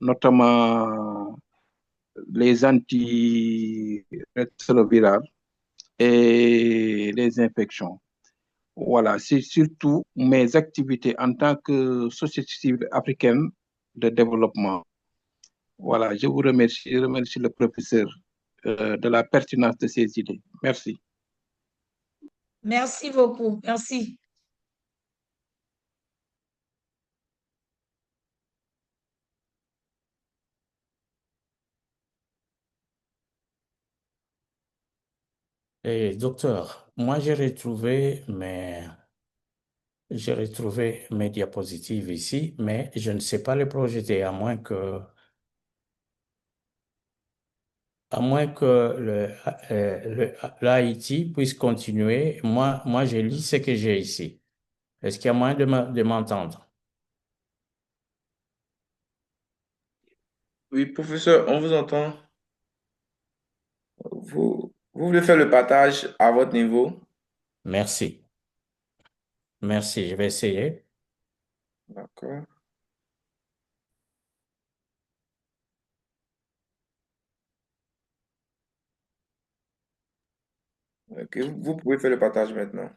notamment les antirétrovirales et les infections. Voilà, c'est surtout mes activités en tant que société civile africaine de développement. Voilà, je vous remercie, je remercie le professeur de la pertinence de ces idées. Merci. Merci beaucoup. Merci. Et docteur, moi j'ai retrouvé mes diapositives ici, mais je ne sais pas les projeter à moins que l'Haïti puisse continuer. Moi, je lis ce que j'ai ici. Est-ce qu'il y a moyen de m'entendre? Oui, professeur, on vous entend. Vous voulez faire le partage à votre niveau? Merci. Merci, je vais essayer. D'accord. Ok, vous pouvez faire le partage maintenant.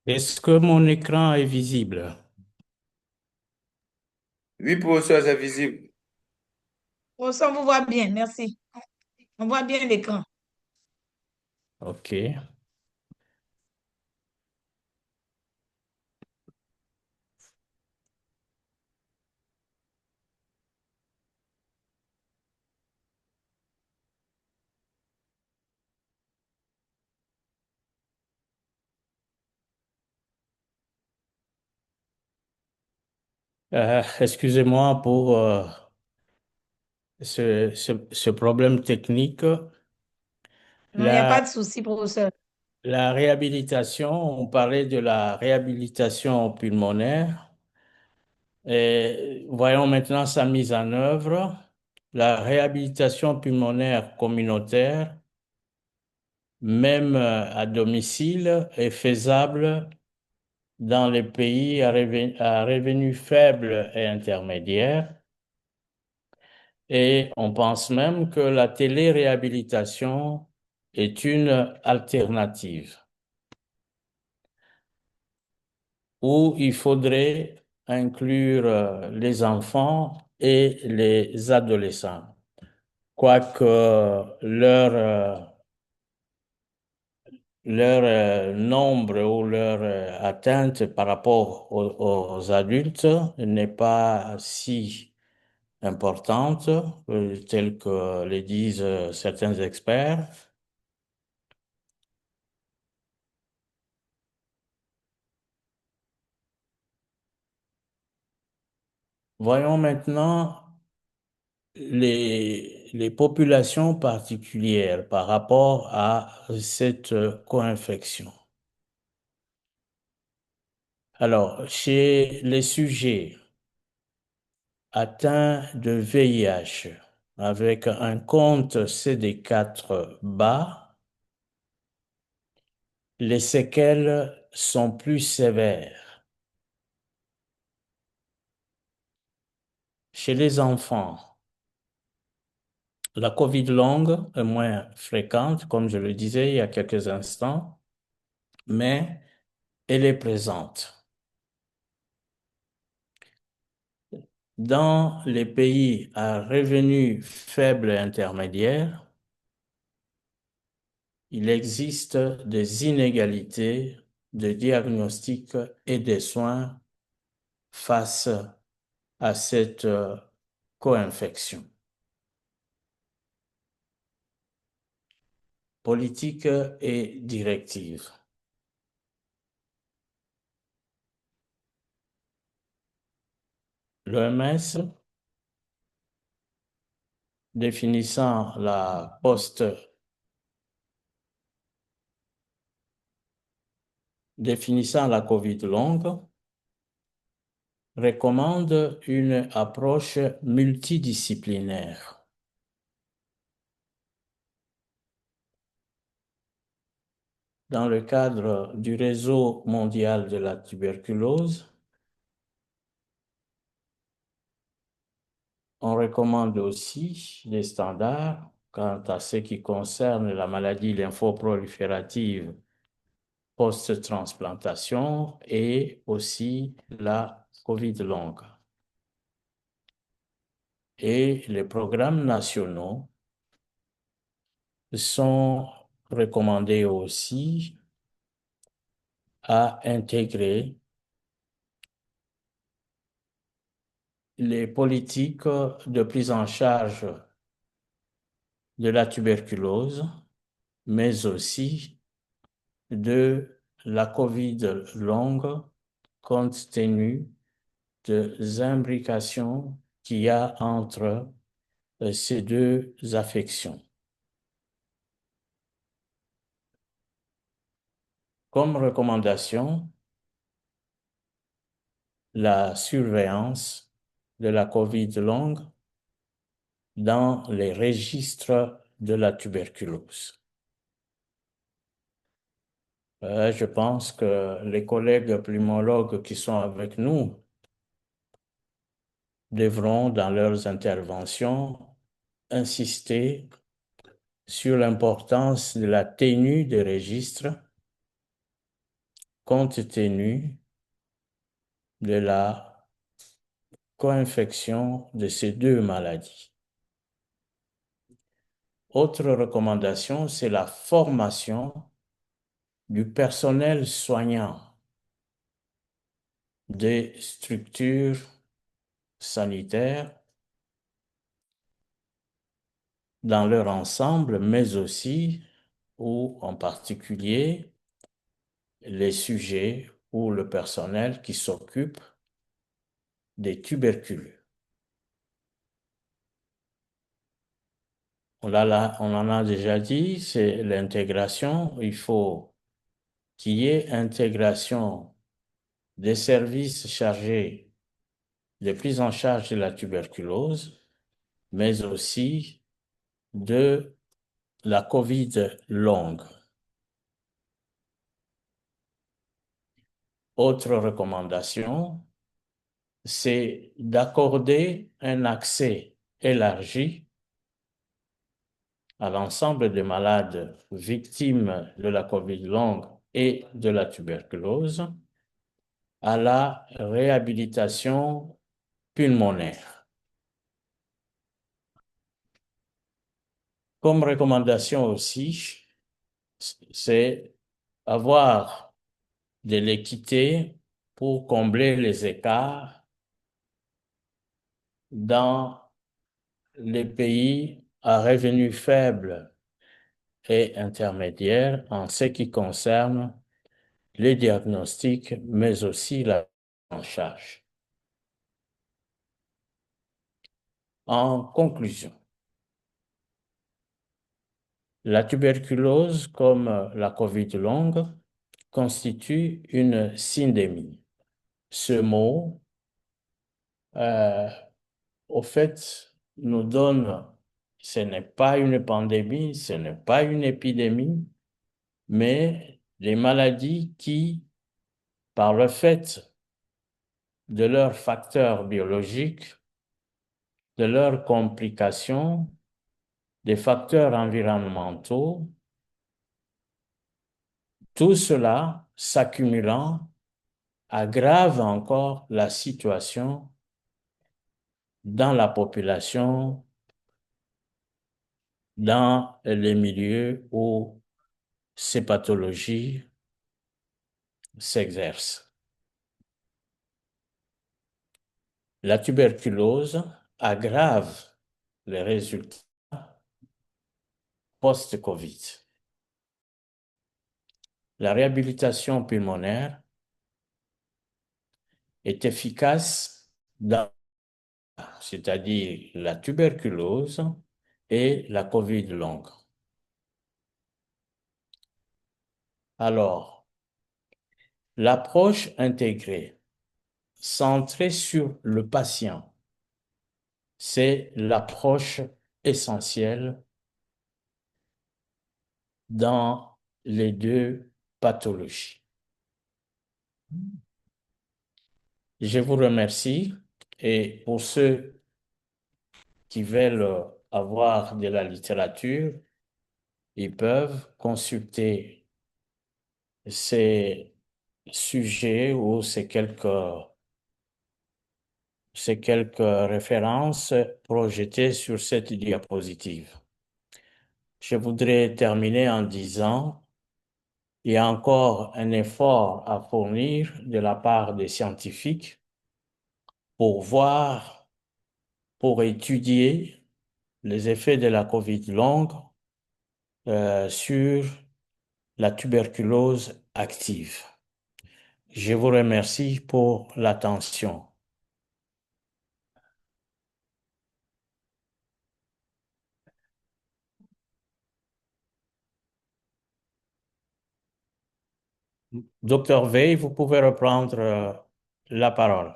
Est-ce que mon écran est visible? Oui, professeur, c'est visible. Professeur, on vous voit bien, merci. On voit bien l'écran. OK. Excusez-moi pour ce problème technique. Non, il n'y a pas La, de souci, professeur. la réhabilitation, on parlait de la réhabilitation pulmonaire. Et voyons maintenant sa mise en œuvre. La réhabilitation pulmonaire communautaire, même à domicile, est faisable dans les pays à revenus faibles et intermédiaires. Et on pense même que la téléréhabilitation est une alternative où il faudrait inclure les enfants et les adolescents, quoique leur nombre ou leur atteinte par rapport aux adultes n'est pas si importante, telle que le disent certains experts. Voyons maintenant les populations particulières par rapport à cette co-infection. Alors, chez les sujets atteints de VIH avec un compte CD4 bas, les séquelles sont plus sévères. Chez les enfants, la COVID longue est moins fréquente, comme je le disais il y a quelques instants, mais elle est présente. Dans les pays à revenus faibles et intermédiaires, il existe des inégalités de diagnostic et de soins face à cette co-infection. Politique et directive. L'OMS, définissant la COVID longue, recommande une approche multidisciplinaire. Dans le cadre du réseau mondial de la tuberculose, on recommande aussi des standards quant à ce qui concerne la maladie lymphoproliférative post-transplantation et aussi la COVID longue. Et les programmes nationaux sont recommandés aussi à intégrer les politiques de prise en charge de la tuberculose, mais aussi de la COVID longue, compte tenu des imbrications qu'il y a entre ces deux affections. Comme recommandation, la surveillance de la COVID longue dans les registres de la tuberculose. Je pense que les collègues pneumologues qui sont avec nous devront, dans leurs interventions, insister sur l'importance de la tenue des registres compte tenu de la co-infection de ces deux maladies. Autre recommandation, c'est la formation du personnel soignant des structures sanitaires dans leur ensemble, mais aussi, ou en particulier, les sujets ou le personnel qui s'occupe des tuberculeux. On en a déjà dit, c'est l'intégration. Il faut qu'il y ait intégration des services chargés de prise en charge de la tuberculose, mais aussi de la COVID longue. Autre recommandation, c'est d'accorder un accès élargi à l'ensemble des malades victimes de la COVID longue et de la tuberculose à la réhabilitation pulmonaire. Comme recommandation aussi, c'est avoir de l'équité pour combler les écarts dans les pays à revenus faibles et intermédiaires en ce qui concerne les diagnostics, mais aussi la prise en charge. En conclusion, la tuberculose, comme la COVID longue, constitue une syndémie. Ce mot, au fait, nous donne, ce n'est pas une pandémie, ce n'est pas une épidémie, mais les maladies qui, par le fait de leurs facteurs biologiques, de leurs complications, des facteurs environnementaux, tout cela s'accumulant aggrave encore la situation dans la population, dans les milieux où ces pathologies s'exercent. La tuberculose aggrave les résultats post-Covid. La réhabilitation pulmonaire est efficace dans, c'est-à-dire la tuberculose et la COVID longue. Alors, l'approche intégrée, centrée sur le patient, c'est l'approche essentielle dans les deux pathologies. Je vous remercie et pour ceux qui veulent avoir de la littérature, ils peuvent consulter ces sujets ou ces quelques références projetées sur cette diapositive. Je voudrais terminer en disant il y a encore un effort à fournir de la part des scientifiques pour voir, pour étudier les effets de la COVID longue sur la tuberculose active. Je vous remercie pour l'attention. Docteur Veil, vous pouvez reprendre la parole.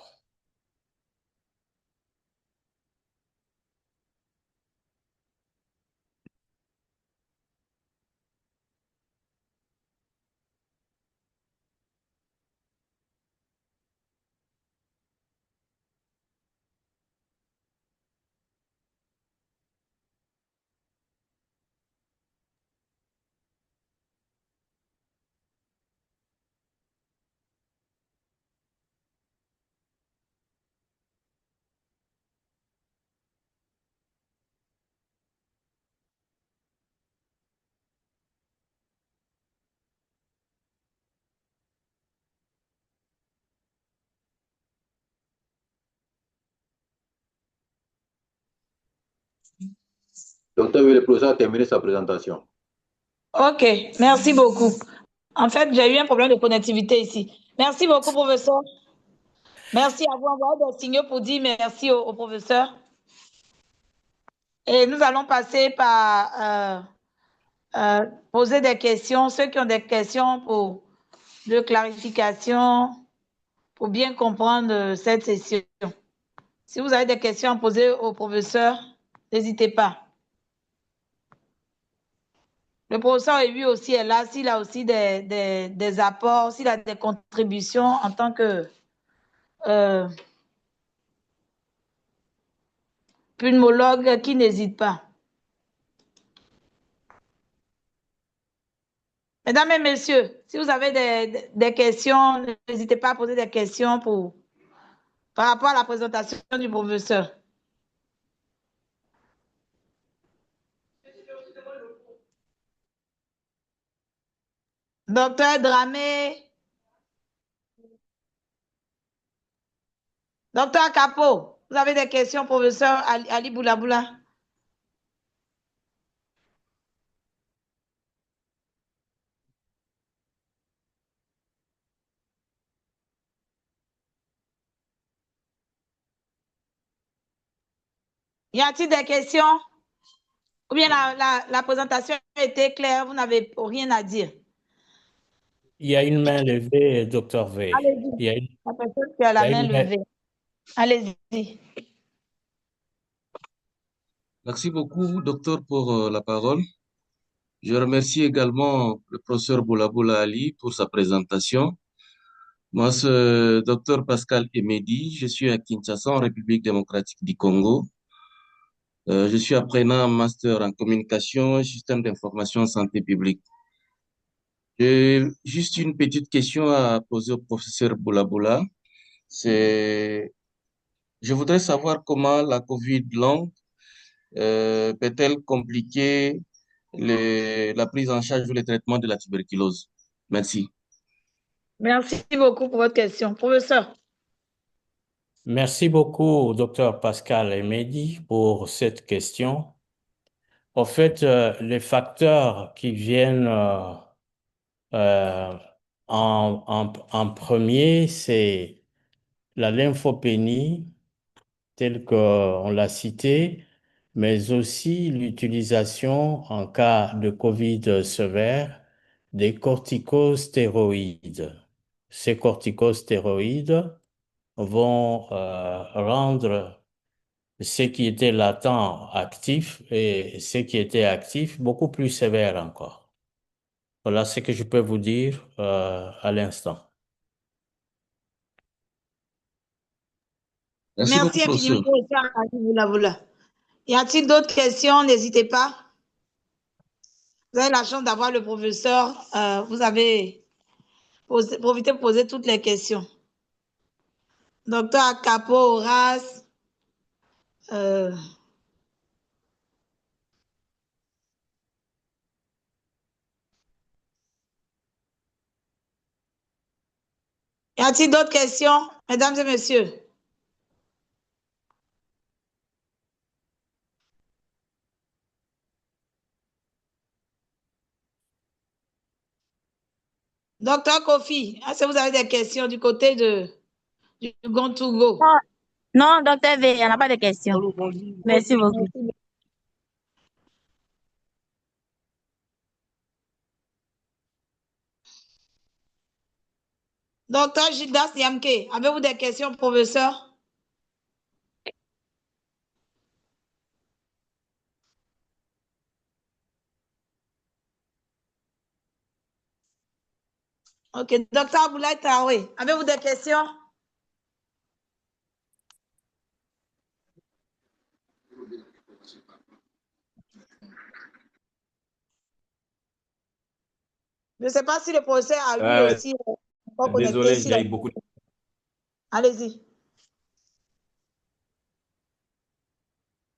Docteur, le professeur a terminé sa présentation. OK, merci beaucoup. En fait, j'ai eu un problème de connectivité ici. Merci beaucoup, professeur. Merci à vous. Envoyez des signaux pour dire merci au professeur. Et nous allons passer par poser des questions. Ceux qui ont des questions de clarification, pour bien comprendre cette session. Si vous avez des questions à poser au professeur, n'hésitez pas. Le professeur lui aussi est là, s'il a aussi des apports, s'il a des contributions en tant que pneumologue, qui n'hésite pas. Mesdames et messieurs, si vous avez des questions, n'hésitez pas à poser des questions par rapport à la présentation du professeur. Docteur Dramé. Docteur Capo, vous avez des questions, professeur Ali Boulaboula? Y a-t-il des questions? Ou bien la présentation a été claire, vous n'avez rien à dire? Il y a une main levée, docteur V. Allez-y. Il y a une, La personne qui a la il y a main une main- levée. Allez-y. Merci beaucoup, docteur, pour la parole. Je remercie également le professeur Boulaboula Ali pour sa présentation. Moi, c'est docteur Pascal Emedi. Je suis à Kinshasa, en République démocratique du Congo. Je suis apprenant en master en communication et système d'information santé publique. J'ai juste une petite question à poser au professeur Boulaboula. Je voudrais savoir comment la COVID longue peut-elle compliquer la prise en charge ou le traitement de la tuberculose? Merci. Merci beaucoup pour votre question. Professeur. Merci beaucoup, docteur Pascal Emedi, pour cette question. En fait, les facteurs qui viennent euh, en premier, c'est la lymphopénie, telle qu'on l'a cité, mais aussi l'utilisation en cas de COVID sévère des corticostéroïdes. Ces corticostéroïdes vont rendre ce qui était latent actif et ce qui était actif beaucoup plus sévère encore. Voilà ce que je peux vous dire à l'instant. Merci beaucoup, Merci infiniment, professeur. professeur Ali Boulaboula. Y a-t-il d'autres questions? N'hésitez pas. Vous avez la chance d'avoir le professeur. Vous avez profité pour poser toutes les questions. Docteur Capo, Horace. Y a-t-il d'autres questions, mesdames et messieurs? Docteur Kofi, est-ce que vous avez des questions du côté du Gontogo? Non, docteur V, il n'y en a pas de questions. Merci beaucoup. Docteur Gildas Yamke, avez-vous des questions, professeur? Ok, docteur Aboulaye Traoré, avez-vous des questions? Je ne sais pas si le professeur a lui aussi pas connecté. Désolé, j'ai eu beaucoup de... Allez-y.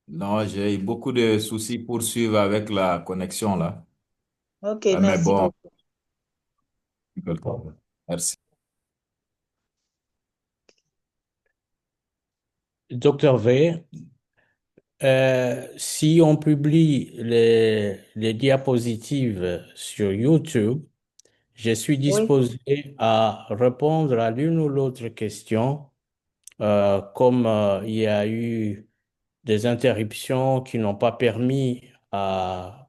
Non, j'ai eu beaucoup de soucis pour suivre avec la connexion là. Ok, Mais merci bon, beaucoup. merci. Docteur V, Si on publie les diapositives sur YouTube, je suis Oui. disposé à répondre à l'une ou l'autre question, comme il y a eu des interruptions qui n'ont pas permis à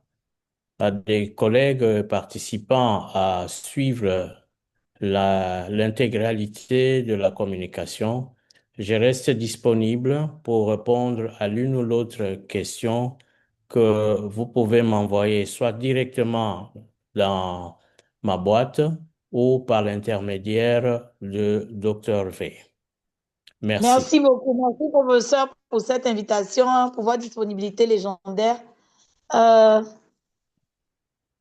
des collègues participants à suivre l'intégralité de la communication. Je reste disponible pour répondre à l'une ou l'autre question que vous pouvez m'envoyer soit directement dans ma boîte ou par l'intermédiaire de Dr. V. Merci. Merci beaucoup. Merci, professeur, pour cette invitation, pour votre disponibilité légendaire. Le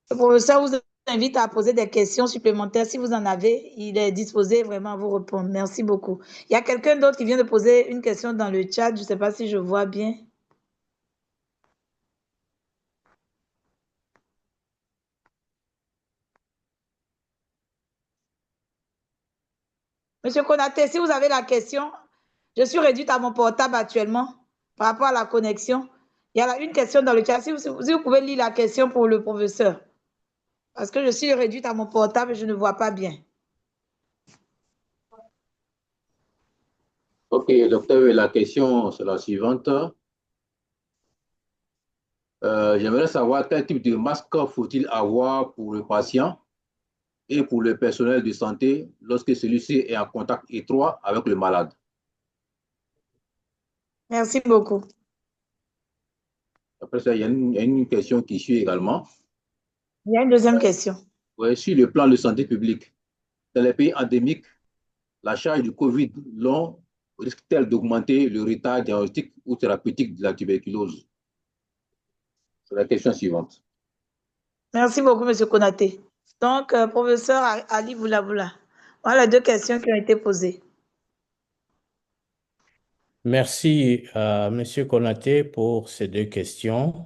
professeur vous invite à poser des questions supplémentaires. Si vous en avez, il est disposé vraiment à vous répondre. Merci beaucoup. Il y a quelqu'un d'autre qui vient de poser une question dans le chat. Je ne sais pas si je vois bien. Monsieur Konaté, si vous avez la question, je suis réduite à mon portable actuellement par rapport à la connexion. Il y a une question dans le chat. Si vous pouvez lire la question pour le professeur. Parce que je suis réduite à mon portable et je ne vois pas bien. Ok, docteur, la question c'est la suivante. J'aimerais savoir quel type de masque faut-il avoir pour le patient et pour le personnel de santé lorsque celui-ci est en contact étroit avec le malade. Merci beaucoup. Après ça, il y a une question qui suit également. Il y a une deuxième question. Ouais, sur le plan de santé publique, dans les pays endémiques, la charge du Covid long risque-t-elle d'augmenter le retard diagnostique ou thérapeutique de la tuberculose? C'est la question suivante. Merci beaucoup, monsieur Konaté. Donc, professeur Ali Boulaboula, voilà les deux questions qui ont été posées. Merci à monsieur Konaté pour ces deux questions.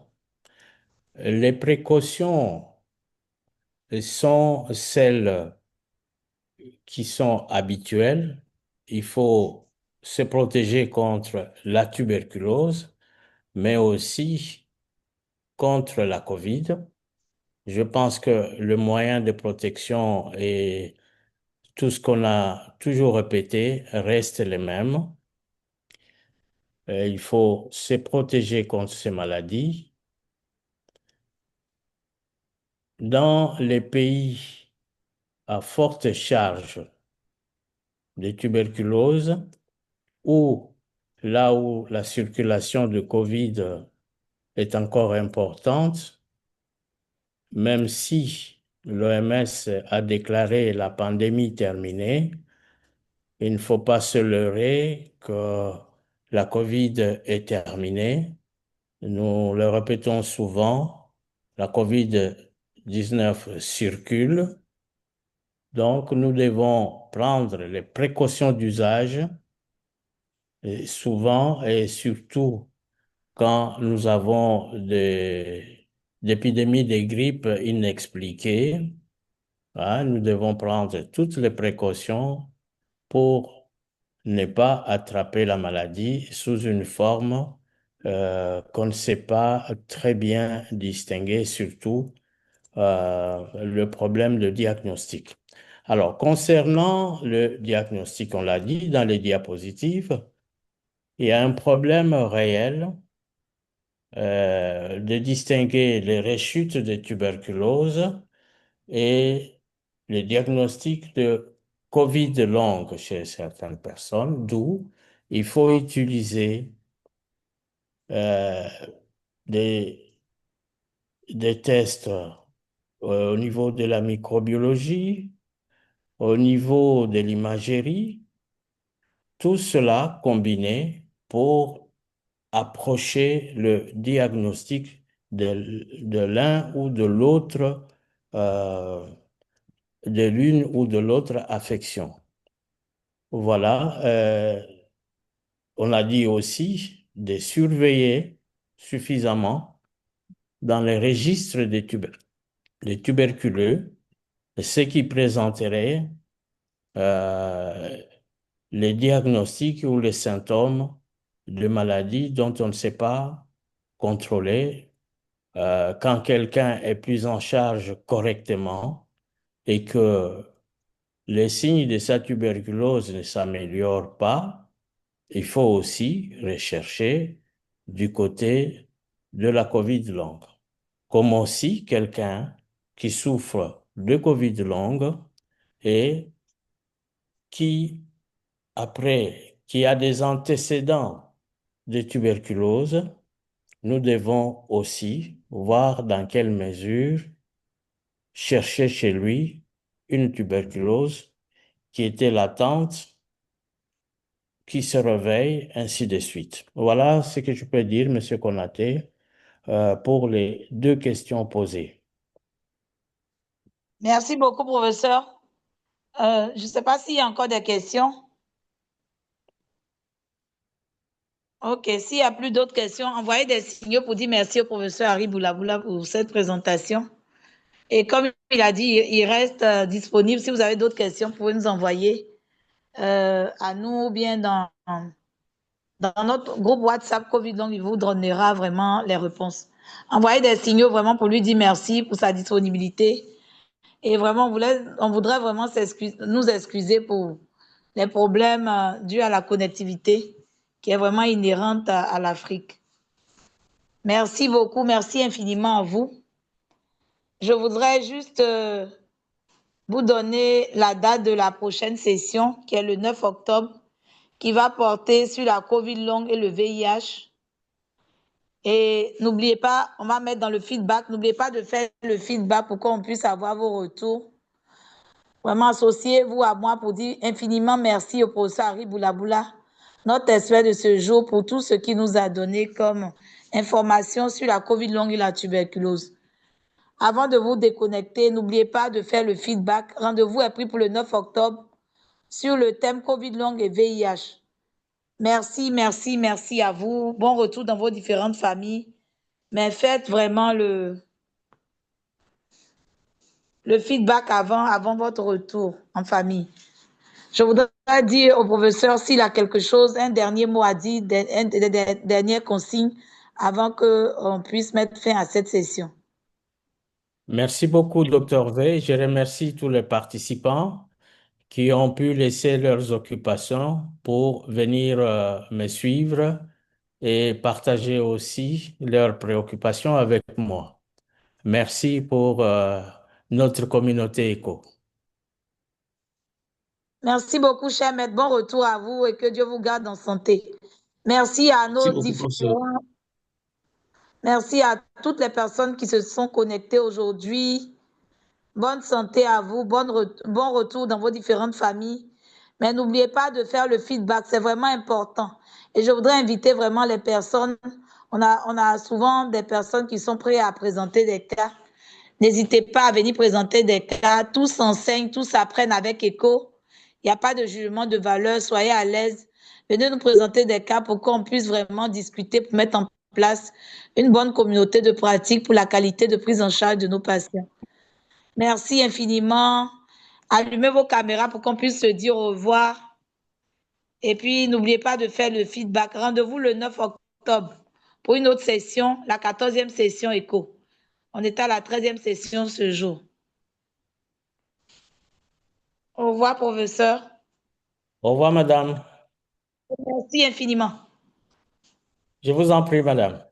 Les précautions sont celles qui sont habituelles. Il faut se protéger contre la tuberculose, mais aussi contre la COVID. Je pense que le moyen de protection et tout ce qu'on a toujours répété reste le même. Il faut se protéger contre ces maladies. Dans les pays à forte charge de tuberculose ou là où la circulation de COVID est encore importante, même si l'OMS a déclaré la pandémie terminée, il ne faut pas se leurrer que la COVID est terminée. Nous le répétons souvent, la COVID-19 circule. Donc, nous devons prendre les précautions d'usage, et souvent et surtout quand nous avons des épidémies de grippe inexpliquées. Hein, nous devons prendre toutes les précautions pour ne pas attraper la maladie sous une forme qu'on ne sait pas très bien distinguer, surtout le problème de diagnostic. Alors, concernant le diagnostic, on l'a dit dans les diapositives, il y a un problème réel de distinguer les rechutes de tuberculose et le diagnostic de COVID longue chez certaines personnes, d'où il faut utiliser des tests au niveau de la microbiologie, au niveau de l'imagerie, tout cela combiné pour approcher le diagnostic de l'un ou de l'autre, de l'une ou de l'autre affection. Voilà, on a dit aussi de surveiller suffisamment dans les registres des tuberculeux ceux qui présenteraient les diagnostics ou les symptômes de maladies dont on ne sait pas contrôler quand quelqu'un est pris en charge correctement et que les signes de sa tuberculose ne s'améliorent pas, il faut aussi rechercher du côté de la COVID longue. Comme aussi quelqu'un qui souffre de COVID longue et qui a des antécédents de tuberculose, nous devons aussi voir dans quelle mesure chercher chez lui une tuberculose qui était latente, qui se réveille, ainsi de suite. Voilà ce que je peux dire, Monsieur Konaté, pour les deux questions posées. Merci beaucoup, professeur. Je ne sais pas s'il y a encore des questions. OK, s'il n'y a plus d'autres questions, envoyez des signaux pour dire merci au professeur Harry Boulaboula pour cette présentation. Et comme il a dit, il reste disponible. Si vous avez d'autres questions, vous pouvez nous envoyer à nous ou bien dans notre groupe WhatsApp COVID, donc il vous donnera vraiment les réponses. Envoyez des signaux vraiment pour lui dire merci pour sa disponibilité. Et vraiment, on voudrait vraiment nous excuser pour les problèmes dus à la connectivité qui est vraiment inhérente à l'Afrique. Merci beaucoup, merci infiniment à vous. Je voudrais juste vous donner la date de la prochaine session, qui est le 9 octobre, qui va porter sur la COVID longue et le VIH. Et n'oubliez pas, on va mettre dans le feedback, n'oubliez pas de faire le feedback pour qu'on puisse avoir vos retours. Vraiment, associez-vous à moi pour dire infiniment merci au professeur Harry Boulaboula, notre expert de ce jour, pour tout ce qu'il nous a donné comme information sur la COVID longue et la tuberculose. Avant de vous déconnecter, n'oubliez pas de faire le feedback. Rendez-vous est pris pour le 9 octobre sur le thème COVID longue et VIH. Merci, merci, merci à vous. Bon retour dans vos différentes familles. Mais faites vraiment le feedback avant votre retour en famille. Je voudrais dire au professeur s'il a quelque chose, un dernier mot à dire, des dernières consignes avant qu'on puisse mettre fin à cette session. Merci beaucoup, Dr. V. Je remercie tous les participants qui ont pu laisser leurs occupations pour venir me suivre et partager aussi leurs préoccupations avec moi. Merci pour notre communauté ECHO. Merci beaucoup, cher maître. Bon retour à vous et que Dieu vous garde en santé. Merci à nos différents. Merci à toutes les personnes qui se sont connectées aujourd'hui. Bonne santé à vous, bon retour dans vos différentes familles. Mais n'oubliez pas de faire le feedback, c'est vraiment important. Et je voudrais inviter vraiment les personnes. On a souvent des personnes qui sont prêtes à présenter des cas. N'hésitez pas à venir présenter des cas. Tous s'enseignent, tous s'apprennent avec ECHO. Il n'y a pas de jugement de valeur, soyez à l'aise. Venez nous présenter des cas pour qu'on puisse vraiment discuter, pour mettre en place une bonne communauté de pratique pour la qualité de prise en charge de nos patients. Merci infiniment. Allumez vos caméras pour qu'on puisse se dire au revoir. Et puis, n'oubliez pas de faire le feedback. Rendez-vous le 9 octobre pour une autre session, la 14e session ECHO. On est à la 13e session ce jour. Au revoir, professeur. Au revoir, madame. Merci infiniment. Je vous en prie, madame.